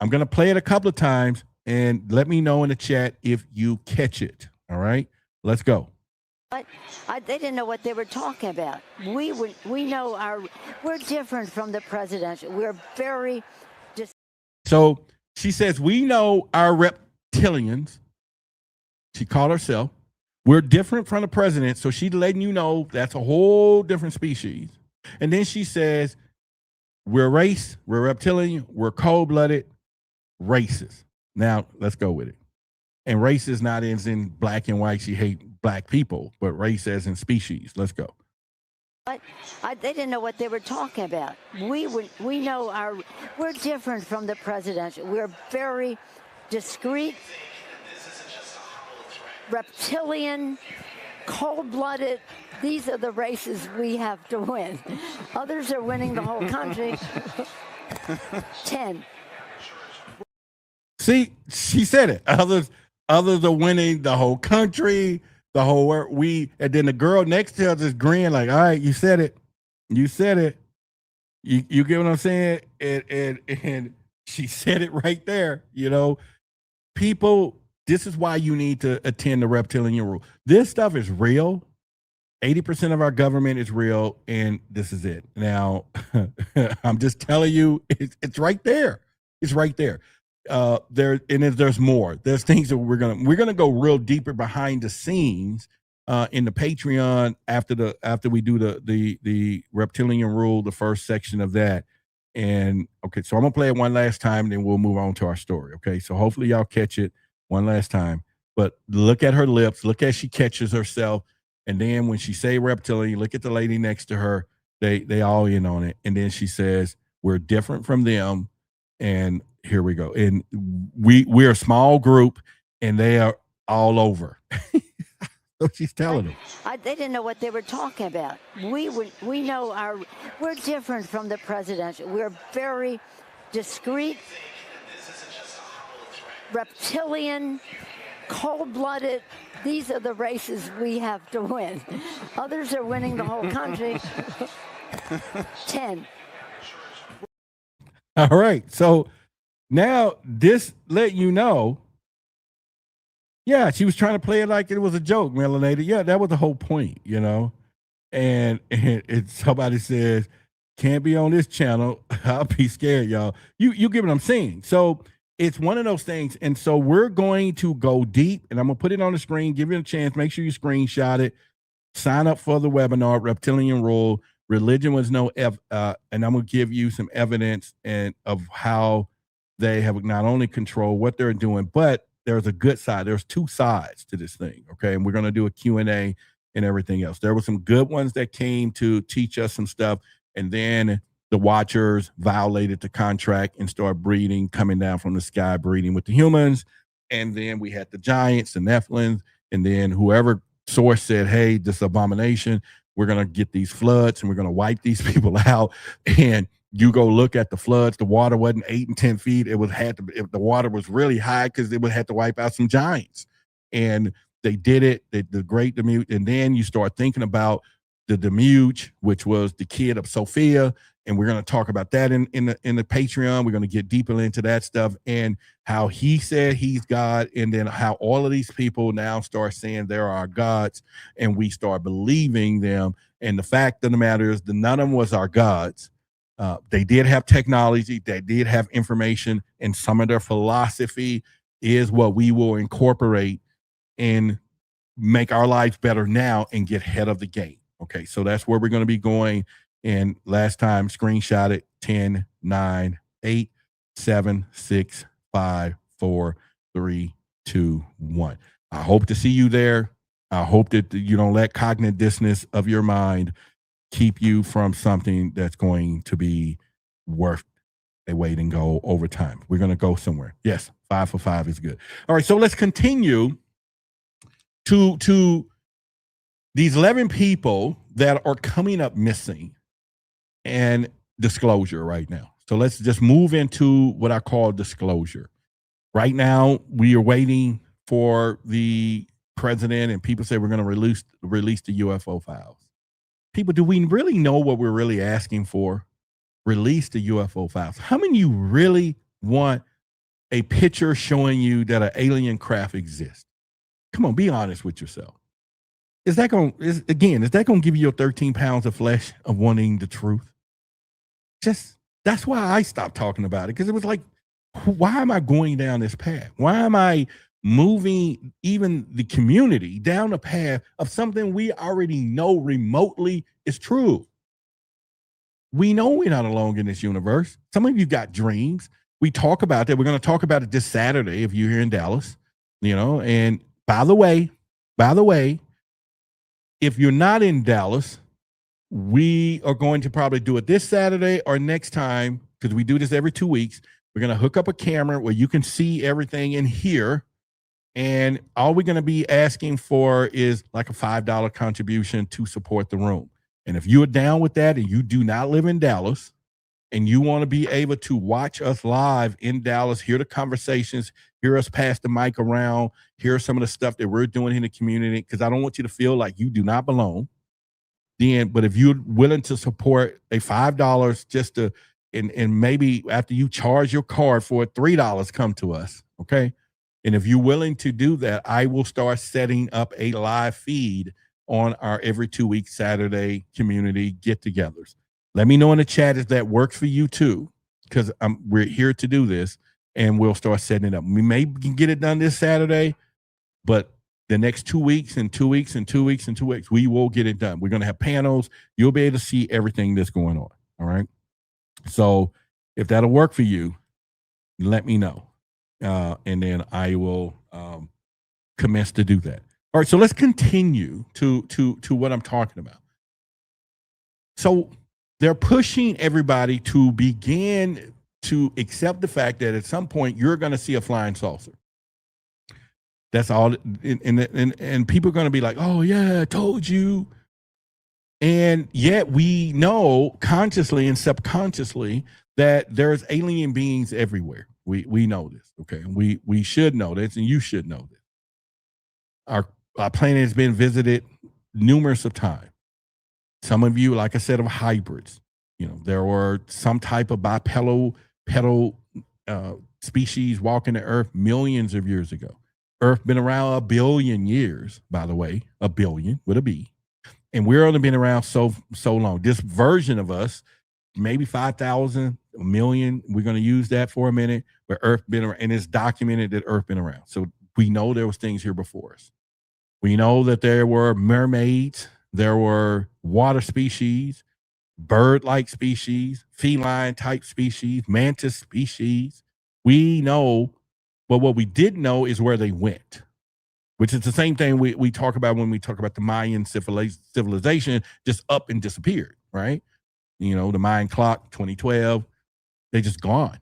I'm going to play it a couple of times and let me know in the chat if you catch it. All right. Let's go. But they didn't know what they were talking about. We know we're different from the presidential. We're very So she says, we know our reptilians. She called herself. We're different from the president. So she's letting you know that's a whole different species. And then she says, we're race, we're reptilian, we're cold-blooded, racist. Now, let's go with it. And race is not as in black and white. She hates black people, but race as in species. Let's go. But they didn't know what they were talking about. We know we're different from the presidential. We're very discreet, reptilian, cold-blooded. These are the races we have to win. Others are winning the whole country. 10. See, she said it. Others are winning the whole country, the whole world. And then the girl next to her just grin like, all right, you said it. You said it. You get what I'm saying? And she said it right there. You know, people, this is why you need to attend the Reptilian Rule. This stuff is real. 80% of our government is real, and this is it. Now, I'm just telling you, it's right there. It's right there. There's more. There's things that we're gonna go real deeper behind the scenes in the Patreon after we do the Reptilian Rule, the first section of that. And okay, so I'm gonna play it one last time, and then we'll move on to our story. Okay, so hopefully y'all catch it one last time. But look at her lips. Look as she catches herself. And then when she say reptilian, look at the lady next to her. They all in on it. And then she says, we're different from them. And here we go. And we're a small group, and they are all over. So she's telling them. They didn't know what they were talking about. We know we're different from the presidential. We're very discreet, reptilian, cold-blooded. These are the races we have to win. Others are winning the whole country. 10. All right. So now this let you know. Yeah, she was trying to play it like it was a joke, Melanated. Yeah, that was the whole point, you know. And somebody says, can't be on this channel. I'll be scared, y'all. You get what I'm saying. So it's one of those things. And so we're going to go deep, and I'm going to put it on the screen, give you a chance. Make sure you screenshot it. Sign up for the webinar, Reptilian Rule. Religion was no and I'm going to give you some evidence of how they have not only controlled what they're doing, but there's a good side. There's two sides to this thing, okay? And we're going to do a Q&A and everything else. There were some good ones that came to teach us some stuff, and then the Watchers violated the contract and started breeding, coming down from the sky, breeding with the humans. And then we had the giants, the Nephilim, and then whoever source said, hey, this abomination, we're going to get these floods and we're going to wipe these people out. And you go look at the floods, the water wasn't 8 and 10 feet. If the water was really high, because they would have to wipe out some giants. And they did it, the great Demuge. And then you start thinking about the Demuge, which was the kid of Sophia. And we're going to talk about that in the Patreon. We're going to get deeper into that stuff and how he said he's God, and then how all of these people now start saying they're our gods, and we start believing them. And the fact of the matter is that none of them was our gods. They did have technology, they did have information, and some of their philosophy is what we will incorporate and make our lives better now and get ahead of the game. Okay, so that's where we're going to be going. And last time, screenshot it, 10, 9, 8, 7, 6, 5, 4, 3, 2, 1. I hope to see you there. I hope that you don't let cognitive dissonance of your mind keep you from something that's going to be worth a wait and go over time. We're going to go somewhere. Yes, 5 for 5 is good. All right, so let's continue to these 11 people that are coming up missing and disclosure right now. So let's just move into what I call disclosure. Right now, we are waiting for the president, and people say we're going to release the UFO files. People, do we really know what we're really asking for? Release the UFO files. How many of you really want a picture showing you that an alien craft exists? Come on, be honest with yourself. Is that going to give you your 13 pounds of flesh of wanting the truth? That's why I stopped talking about it, because it was like, why am I going down this path? Why am I moving even the community down a path of something we already know remotely is true? We know we're not alone in this universe. Some of you got dreams. We talk about that. We're going to talk about it this Saturday if you're here in Dallas, and by the way, if you're not in Dallas, we are going to probably do it this Saturday or next time, because we do this every 2 weeks. We're going to hook up a camera where you can see everything in here. And all we're going to be asking for is like a $5 contribution to support the room. And if you're down with that and you do not live in Dallas and you want to be able to watch us live in Dallas, hear the conversations, hear us pass the mic around, hear some of the stuff that we're doing in the community, because I don't want you to feel like you do not belong. But if you're willing to support a $5 just to, and maybe after you charge your card for it, $3 come to us, okay? And if you're willing to do that, I will start setting up a live feed on our every 2 week Saturday community get-togethers. Let me know in the chat if that works for you too, because we're here to do this, and we'll start setting it up. We may get it done this Saturday, but the next 2 weeks and 2 weeks and 2 weeks and 2 weeks, we will get it done. We're going to have panels. You'll be able to see everything that's going on. All right. So if that'll work for you, let me know. And then I will commence to do that. All right. So let's continue to what I'm talking about. So they're pushing everybody to begin to accept the fact that at some point you're going to see a flying saucer. That's all. And people are going to be like, oh, yeah, I told you. And yet we know consciously and subconsciously that there's alien beings everywhere. We know this. OK, we should know this, and you should know this. Our planet has been visited numerous of times. Some of you, like I said, are hybrids. There were some type of bipedal species walking the earth millions of years ago. Earth been around 1 billion years, by the way, 1 billion with a B. And we're only been around so long. This version of us, maybe 5,000, 1 million. We're going to use that for a minute, but Earth been around, and it's documented that Earth been around. So we know there was things here before us. We know that there were mermaids, there were water species, bird-like species, feline-type species, mantis species. We know. But what we didn't know is where they went, which is the same thing we talk about when we talk about the Mayan civilization, just up and disappeared, right? The Mayan clock, 2012, they just gone.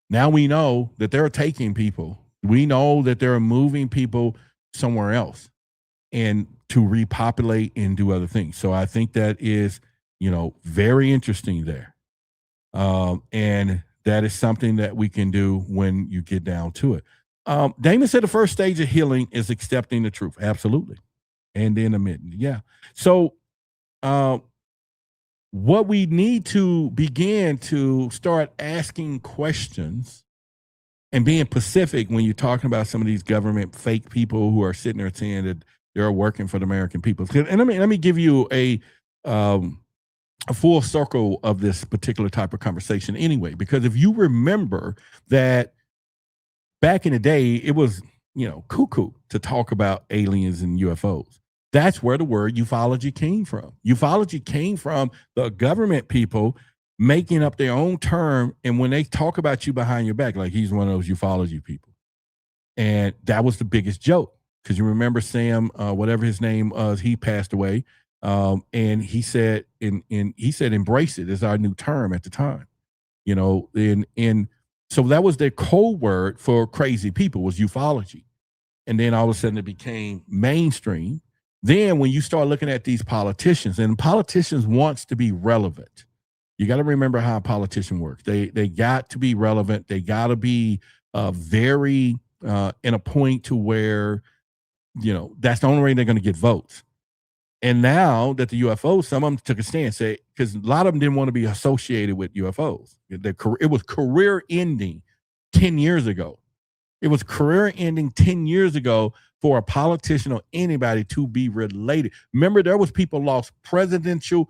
Now we know that they're taking people. We know that they're moving people somewhere else and to repopulate and do other things. So I think that is, very interesting there. And that is something that we can do when you get down to it. Damon said the first stage of healing is accepting the truth. Absolutely. And then admitting. Yeah. So what we need to begin to start asking questions and being specific when you're talking about some of these government fake people who are sitting there saying that they're working for the American people. And let me give you a full circle of this particular type of conversation anyway, because if you remember that back in the day, it was, cuckoo to talk about aliens and UFOs. That's where the word ufology came from. Ufology came from the government people making up their own term. And when they talk about you behind your back, like he's one of those ufology people. And that was the biggest joke. Because you remember Sam, whatever his name was, he passed away. And he said, embrace it is our new term at the time, and so that was their code word for crazy people was ufology. and then all of a sudden it became mainstream. Then when you start looking at these politicians, and politicians wants to be relevant, you got to remember how a politician works. They got to be relevant. They got to be very in a point to where, that's the only way they're going to get votes. And now that the UFOs, some of them took a stand, say, because a lot of them didn't want to be associated with UFOs. It was career ending 10 years ago. It was career ending 10 years ago for a politician or anybody to be related. Remember, there was people lost presidential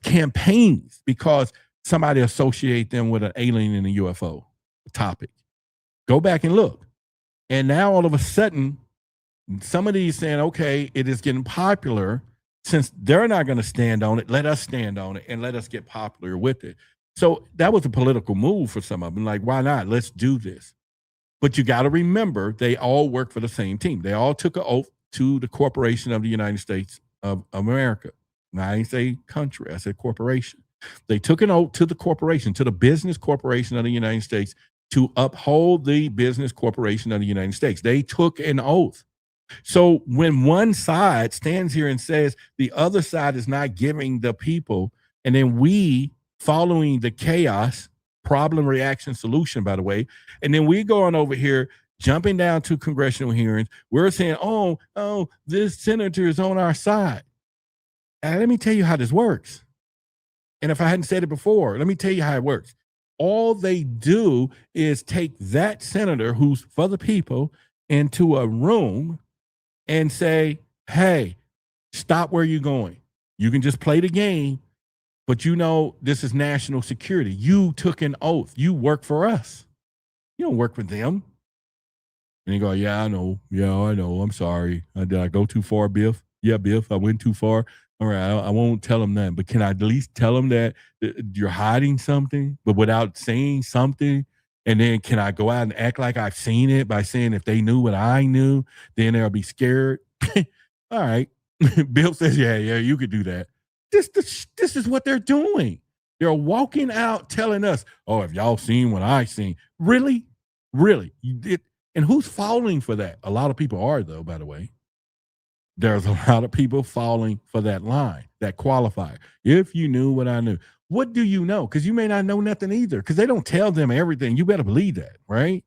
campaigns because somebody associated them with an alien and a UFO topic. Go back and look. And now all of a sudden, some of these saying, okay, it is getting popular. Since they're not going to stand on it, let us stand on it and let us get popular with it. So that was a political move for some of them. Like, why not? Let's do this. But you got to remember, they all work for the same team. They all took an oath to the corporation of the United States of America. Now, I didn't say country, I said corporation. They took an oath to the corporation, to the business corporation of the United States, to uphold the business corporation of the United States. They took an oath. So when one side stands here and says the other side is not giving the people, and then we following the chaos, problem, reaction, solution, by the way, and then we go on over here, jumping down to congressional hearings, we're saying, oh, this senator is on our side. And let me tell you how this works. And if I hadn't said it before, let me tell you how it works. All they do is take that senator who's for the people into a room and say, hey, stop where you're going. You can just play the game, but this is national security. You took an oath. You work for us. You don't work for them. And you go, yeah, I know. Yeah, I know. I'm sorry. Did I go too far, Biff? Yeah, Biff, I went too far. All right, I won't tell them that, but can I at least tell them that you're hiding something, but without saying something? And then can I go out and act like I've seen it by saying if they knew what I knew, then they'll be scared? All right. Bill says, yeah, you could do that. This is what they're doing. They're walking out telling us, oh, have y'all seen what I seen? Really? Really? And who's falling for that? A lot of people are, though, by the way. There's a lot of people falling for that line, that qualifier. If you knew what I knew. What do you know? Because you may not know nothing either, because they don't tell them everything. You better believe that, right?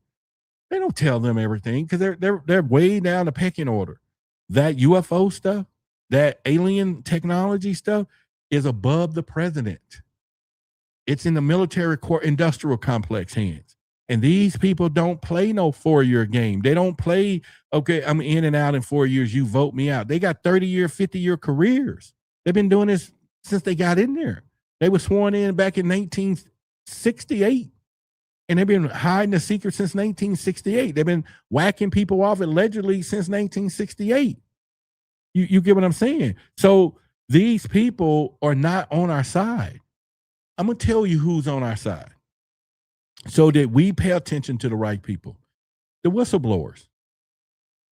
They don't tell them everything because they're way down the pecking order. That UFO stuff, that alien technology stuff is above the president. It's in the military core industrial complex hands. And these people don't play no 4-year game. They don't play, okay, I'm in and out in 4 years, you vote me out. They got 30-year, 50-year careers. They've been doing this since they got in there. They were sworn in back in 1968, and they've been hiding the secret since 1968. They've been whacking people off allegedly since 1968. You get what I'm saying? So these people are not on our side. I'm going to tell you who's on our side so that we pay attention to the right people. The whistleblowers,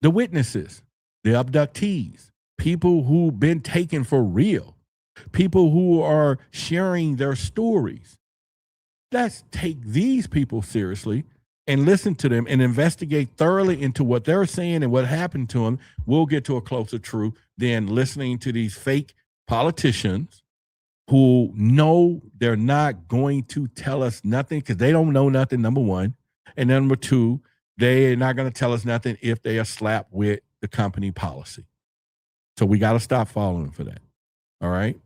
the witnesses, the abductees, people who've been taken for real, people who are sharing their stories. Let's take these people seriously and listen to them and investigate thoroughly into what they're saying and what happened to them. We'll get to a closer truth than listening to these fake politicians who know they're not going to tell us nothing because they don't know nothing, number one. And number two, they're not going to tell us nothing if they are slapped with the company policy. So we got to stop following for that. All right.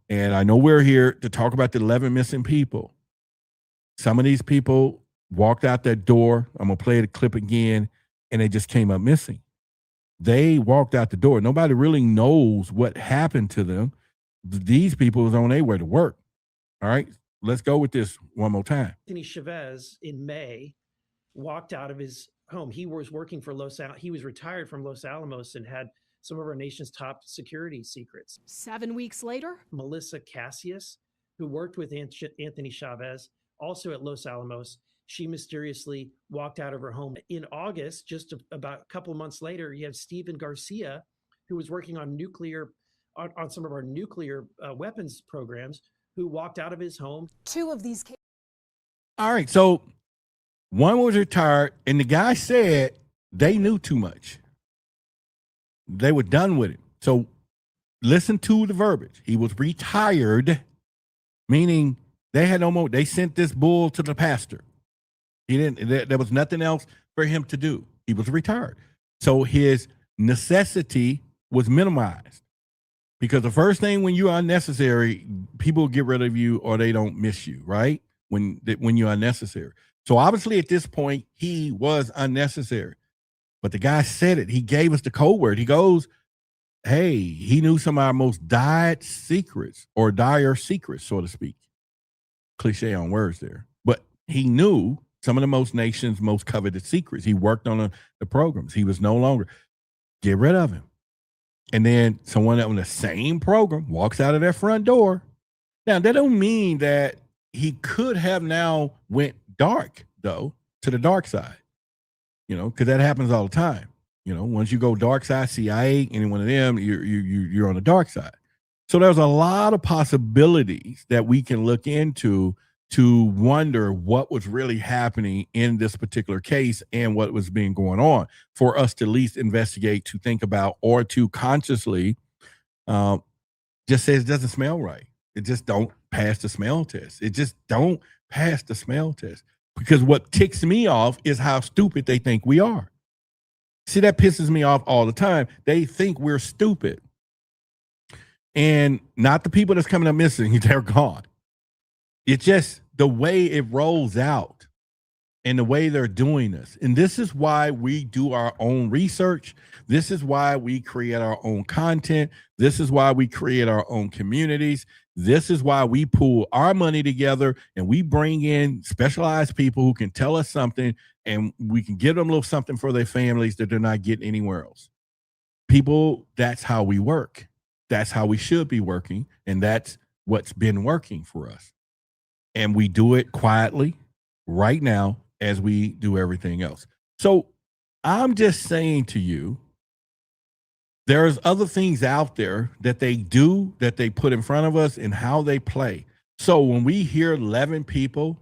And I know we're here to talk about the 11 missing people. Some of these people walked out that door. I'm going to play the clip again, and they just came up missing. They walked out the door. Nobody really knows what happened to them. These people was on their way to work. All right, let's go with this one more time. Anthony Chavez in May walked out of his home. He was working for he was retired from Los Alamos and had some of our nation's top security secrets. 7 weeks later, Melissa Cassius, who worked with Anthony Chavez, also at Los Alamos, she mysteriously walked out of her home. In August, just about a couple of months later, you have Stephen Garcia, who was working on on some of our nuclear weapons programs, who walked out of his home. 2 of these cases. All right, so one was retired, and the guy said they knew too much. They were done with it. So listen to the verbiage. He was retired, meaning they had no more. They sent this bull to the pastor. He didn't. There was nothing else for him to do. He was retired. So his necessity was minimized, because the first thing when you are unnecessary, people get rid of you or they don't miss you, right? When you're unnecessary. So obviously at this point, he was unnecessary. But the guy said it. He gave us the code word. He goes, hey, he knew some of our most dire secrets, so to speak. Cliche on words there. But he knew some of the nation's most coveted secrets. He worked on the programs. He was no longer. Get rid of him. And then someone on the same program walks out of their front door. Now, that don't mean that he could have now went dark, though, to the dark side. Because that happens all the time. Once you go dark side, CIA, any one of them, you're on the dark side. So there's a lot of possibilities that we can look into to wonder what was really happening in this particular case and what was being going on for us to at least investigate, to think about, or to consciously just say it doesn't smell right. It just don't pass the smell test. It just don't pass the smell test. Because what ticks me off is how stupid they think we are. See, that pisses me off all the time. They think we're stupid. And not the people that's coming up missing, they're gone. It's just the way it rolls out and the way they're doing this. And this is why we do our own research. This is why we create our own content. This is why we create our own communities. This is why we pool our money together and we bring in specialized people who can tell us something, and we can give them a little something for their families that they're not getting anywhere else. People, that's how we work. That's how we should be working. And that's what's been working for us. And we do it quietly right now as we do everything else. So I'm just saying to you, there's other things out there that they do, that they put in front of us, and how they play. So when we hear 11 people,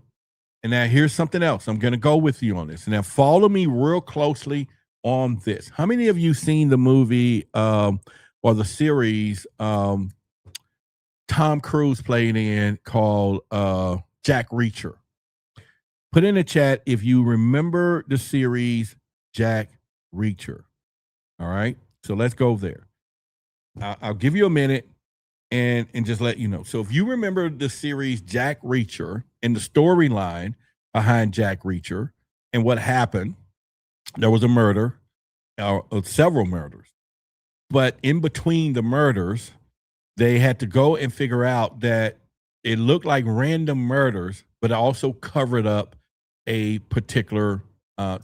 and now here's something else. I'm going to go with you on this. And now follow me real closely on this. How many of you seen the movie or the series Tom Cruise played in called Jack Reacher? Put in the chat if you remember the series Jack Reacher. All right. So let's go there. I'll give you a minute and just let you know. So if you remember the series Jack Reacher and the storyline behind Jack Reacher and what happened, there was a murder, several murders. But in between the murders, they had to go and figure out that it looked like random murders, but also covered up a particular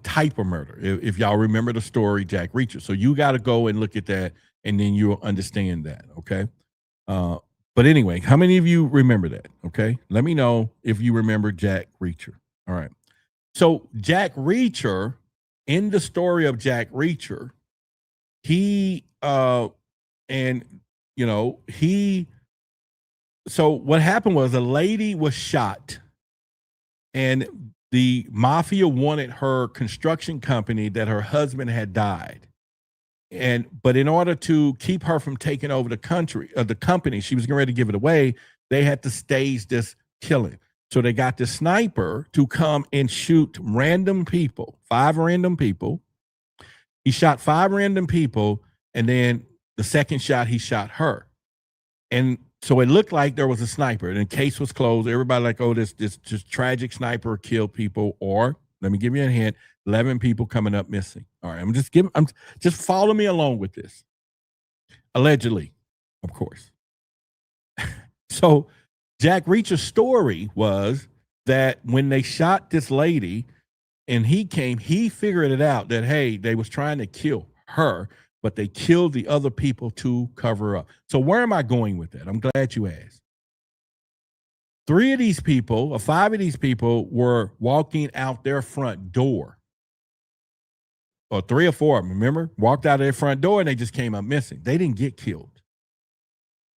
type of murder. If y'all remember the story, Jack Reacher. So you got to go and look at that, and then you'll understand that, okay? But anyway, how many of you remember that, okay? Let me know if you remember Jack Reacher. All right. So Jack Reacher, in the story of Jack Reacher, so what happened was a lady was shot, and the mafia wanted her construction company that her husband had died. But in order to keep her from taking over the company, she was getting ready to give it away, they had to stage this killing. So they got the sniper to come and shoot random people, 5 random people. He shot 5 random people, and then the second shot, he shot her. And so it looked like there was a sniper, and the case was closed. Everybody like, oh, this just tragic sniper killed people. Or let me give you a hint: 11 people coming up missing. All right, I'm just follow me along with this. Allegedly, of course. So Jack Reacher's story was that when they shot this lady, and he figured it out that, hey, they was trying to kill her, but they killed the other people to cover up. So where am I going with that? I'm glad you asked. 5 of these people were walking out their front door. Or 3 or 4 of them, remember? Walked out of their front door and they just came up missing. They didn't get killed.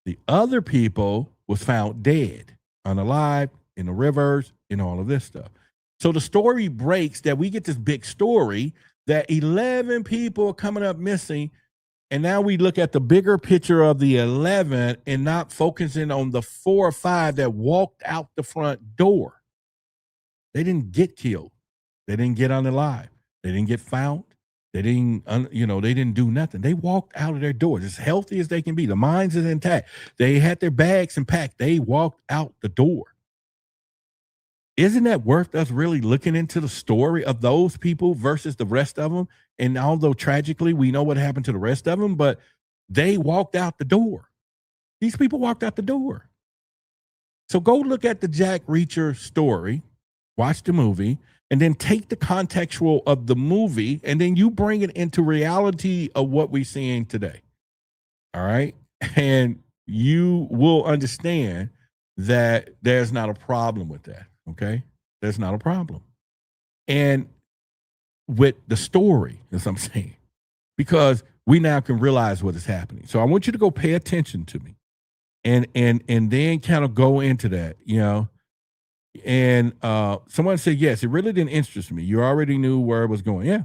The other people was found dead, unalive, in the rivers, and all of this stuff. So the story breaks that we get this big story that 11 people are coming up missing, And now we look at the bigger picture of the 11 and not focusing on the 4 or 5 that walked out the front door. They didn't get killed. They didn't get unalive. They didn't get found. They didn't, they didn't do nothing. They walked out of their doors as healthy as they can be. The minds is intact. They had their bags and packed. They walked out the door. Isn't that worth us really looking into the story of those people versus the rest of them? And although tragically we know what happened to the rest of them, but they walked out the door. These people walked out the door. So go look at the Jack Reacher story, watch the movie, and then take the contextual of the movie, and then you bring it into reality of what we're seeing today. All right. And you will understand that there's not a problem with that. Okay. There's not a problem. And with the story, as I'm saying, because we now can realize what is happening. So I want you to go pay attention to me and then kind of go into that, And someone said, yes, it really didn't interest me. You already knew where it was going. Yeah.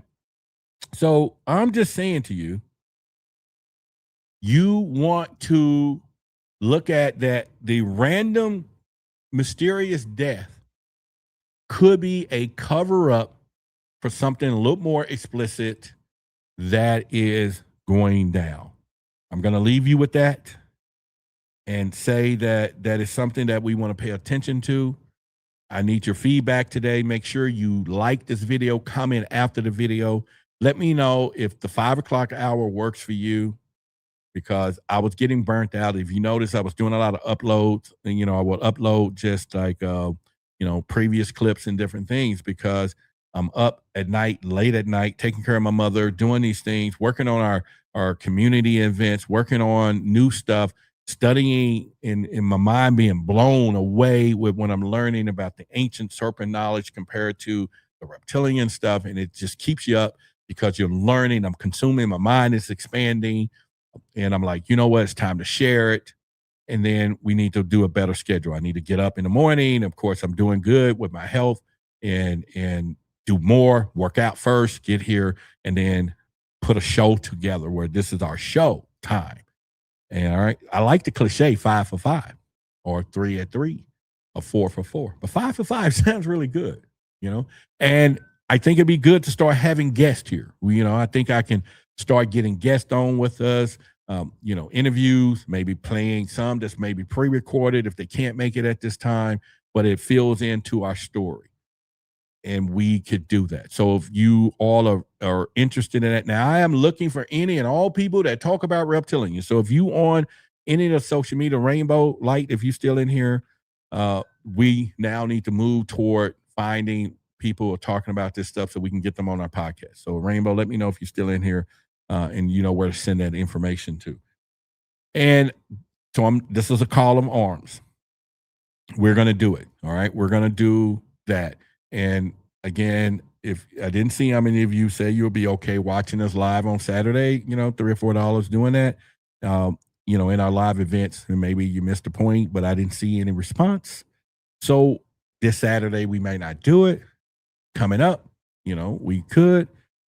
So I'm just saying to you, you want to look at that the random mysterious death could be a cover-up for something a little more explicit that is going down. I'm going to leave you with that and say that that is something that we want to pay attention to. I need your feedback today. Make sure you like this video, comment after the video. Let me know if the 5 o'clock hour works for you, because I was getting burnt out. If you notice, I was doing a lot of uploads, and, I would upload just like, previous clips and different things, because I'm up at night, late at night, taking care of my mother, doing these things, working on our community events, working on new stuff, studying in my mind, being blown away with when I'm learning about the ancient serpent knowledge compared to the reptilian stuff. And it just keeps you up because you're learning. I'm consuming. My mind is expanding. And I'm like, you know what? It's time to share it. And then we need to do a better schedule. I need to get up in the morning. Of course, I'm doing good with my health and do more, work out first, get here, and then put a show together where this is our show time. And all right, I like the cliche 5 for 5 or 3 at 3 or 4 for 4, but 5 for 5 sounds really good, and I think it'd be good to start having guests here. I think I can start getting guests on with us, interviews, maybe playing some that's maybe pre-recorded if they can't make it at this time, but it fills into our story. And we could do that. So if you all are interested in it, now I am looking for any and all people that talk about reptilian. So if you on any of the social media, Rainbow Light, if you still in here, we now need to move toward finding people who are talking about this stuff so we can get them on our podcast. So Rainbow, let me know if you're still in here and you know where to send that information to. And so this is a call of arms. We're going to do it. All right. We're going to do that. And again, if I didn't see how many of you say you'll be okay watching us live on Saturday, $3 or $4 doing that, in our live events, and maybe you missed a point, but I didn't see any response. So this Saturday, we may not do it. Coming up, we could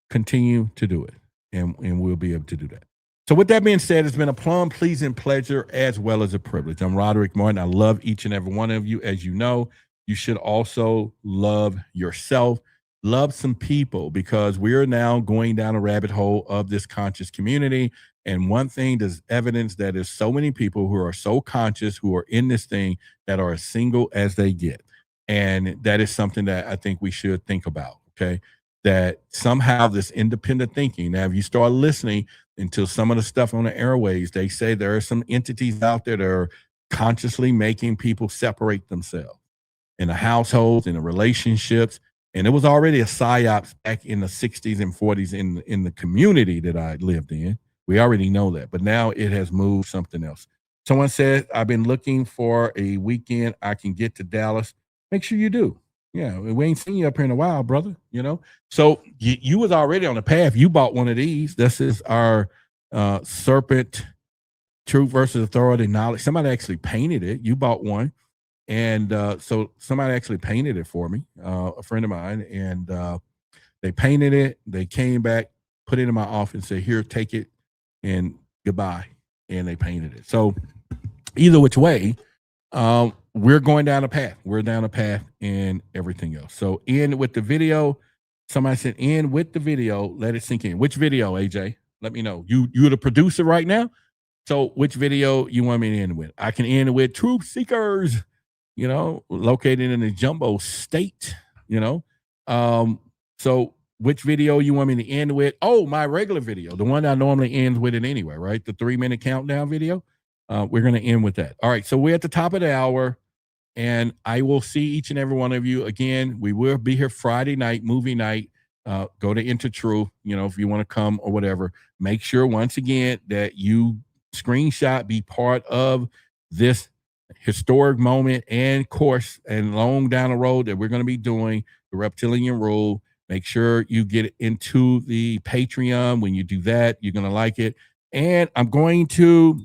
continue to do it, and we'll be able to do that. So with that being said, it's been a plum pleasing pleasure as well as a privilege. I'm Roderick Martin. I love each and every one of you. As you know, you should also love yourself, love some people, because we are now going down a rabbit hole of this conscious community. And one thing, there's evidence that there's so many people who are so conscious, who are in this thing, that are as single as they get. And that is something that I think we should think about, okay? That somehow this independent thinking, now if you start listening into some of the stuff on the airways, they say there are some entities out there that are consciously making people separate themselves in the households, in the relationships. And it was already a psyops back in the 60s and 40s in the community that I lived in. We already know that, but now it has moved something else. Someone said, I've been looking for a weekend I can get to Dallas. Make sure you do. Yeah, we ain't seen you up here in a while, brother, So you was already on the path. You bought one of these. This is our Serpent Truth versus Authority Knowledge. Somebody actually painted it. You bought one. And so somebody actually painted it for me, a friend of mine, and they painted it. They came back, put it in my office and said, here, take it. and goodbye. And they painted it. So either which way, we're going down a path. We're down a path and everything else. So end with the video. Somebody said end with the video. Let it sink in. Which video, AJ? Let me know. You're the producer right now. So which video you want me to end with? I can end with Truth Seekers, located in the jumbo state, So which video you want me to end with? Oh, my regular video, the one I normally ends with it anyway, right? The 3-minute countdown video. We're going to end with that. All right. So we're at the top of the hour, and I will see each and every one of you again. We will be here Friday night, movie night. Go to Into Truth, if you want to come or whatever. Make sure once again that you screenshot, be part of this historic moment and course and long down the road that we're going to be doing the Reptilian rule. Make sure you get into the Patreon. When you do that, you're going to like it. And I'm going to,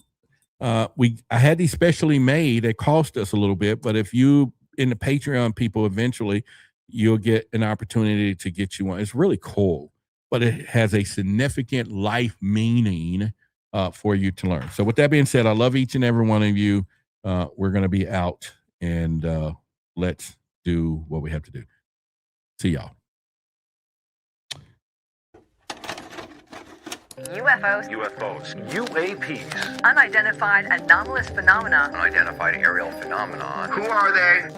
I had these specially made. They cost us a little bit, but if you in the Patreon people, eventually you'll get an opportunity to get you one. It's really cool, but it has a significant life meaning for you to learn. So with that being said, I love each and every one of you. We're going to be out, and let's do what we have to do. See y'all. UFOs. UAPs. Unidentified anomalous phenomena. Unidentified aerial phenomenon. Who are they?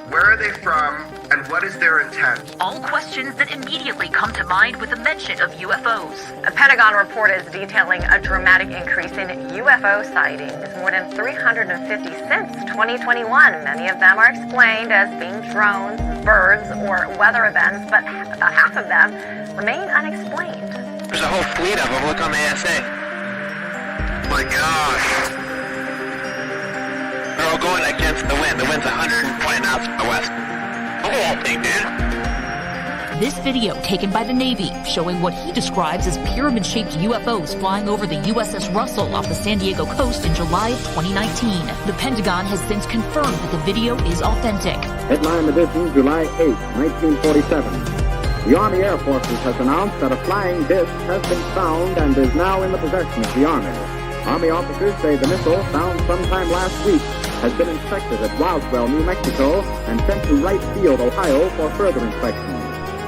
Where are they from? And what is their intent? All questions that immediately come to mind with the mention of UFOs. A Pentagon report is detailing a dramatic increase in UFO sightings, more than 350 since 2021. Many of them are explained as being drones, birds, or weather events, but about half of them remain unexplained. There's a whole fleet of them. Look on the ASA. Oh my gosh. They're all going against the wind. The wind's 120 knots from the west. Look at that thing, dude. This video taken by the Navy showing what he describes as pyramid-shaped UFOs flying over the USS Russell off the San Diego coast in July of 2019. The Pentagon has since confirmed that the video is authentic. Headline edition, July 8, 1947. The Army Air Forces has announced that a flying disc has been found and is now in the possession of the Army. Army officers say the missile, found sometime last week, has been inspected at Roswell, New Mexico, and sent to Wright Field, Ohio, for further inspection.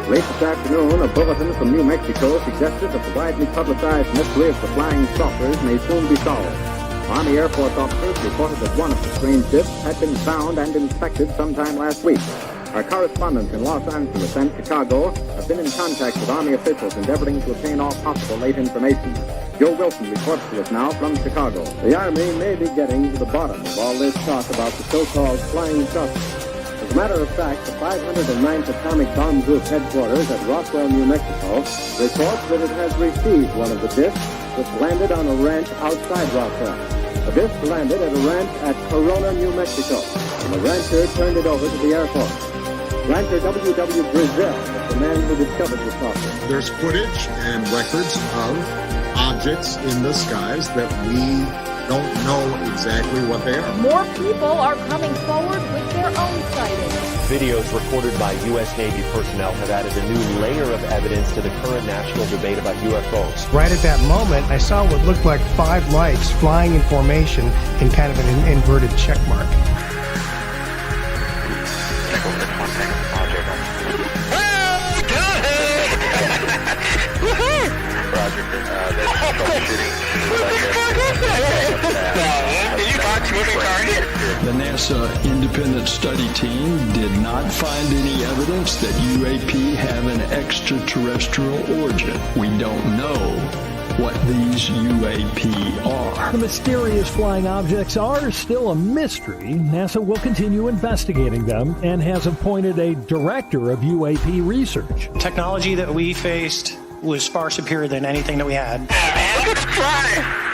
Late this afternoon, a bulletin from New Mexico suggested that the widely publicized mystery of the flying saucers may soon be solved. Army Air Force officers reported that one of the strange discs had been found and inspected sometime last week. Our correspondents in Los Angeles and Chicago have been in contact with Army officials endeavoring to obtain all possible late information. Joe Wilson reports to us now from Chicago. The Army may be getting to the bottom of all this talk about the so-called flying saucers. As a matter of fact, the 509th Atomic Bomb Group headquarters at Roswell, New Mexico, reports that it has received one of the discs which landed on a ranch outside Roswell. The disc landed at a ranch at Corona, New Mexico, and the rancher turned it over to the Air Force. Rancher W.W. Brazil was the man who discovered the saucer. There's footage and records of objects in the skies that we don't know exactly what they are. More people are coming forward with their own sightings. Videos recorded by U.S. Navy personnel have added a new layer of evidence to the current national debate about UFOs. Right at that moment, I saw what looked like 5 lights flying in formation in kind of an inverted check mark. The NASA independent study team did not find any evidence that UAP have an extraterrestrial origin. We don't know what these UAP are. The mysterious flying objects are still a mystery. NASA will continue investigating them and has appointed a director of UAP research. Technology that we faced was far superior than anything that we had. Let's try.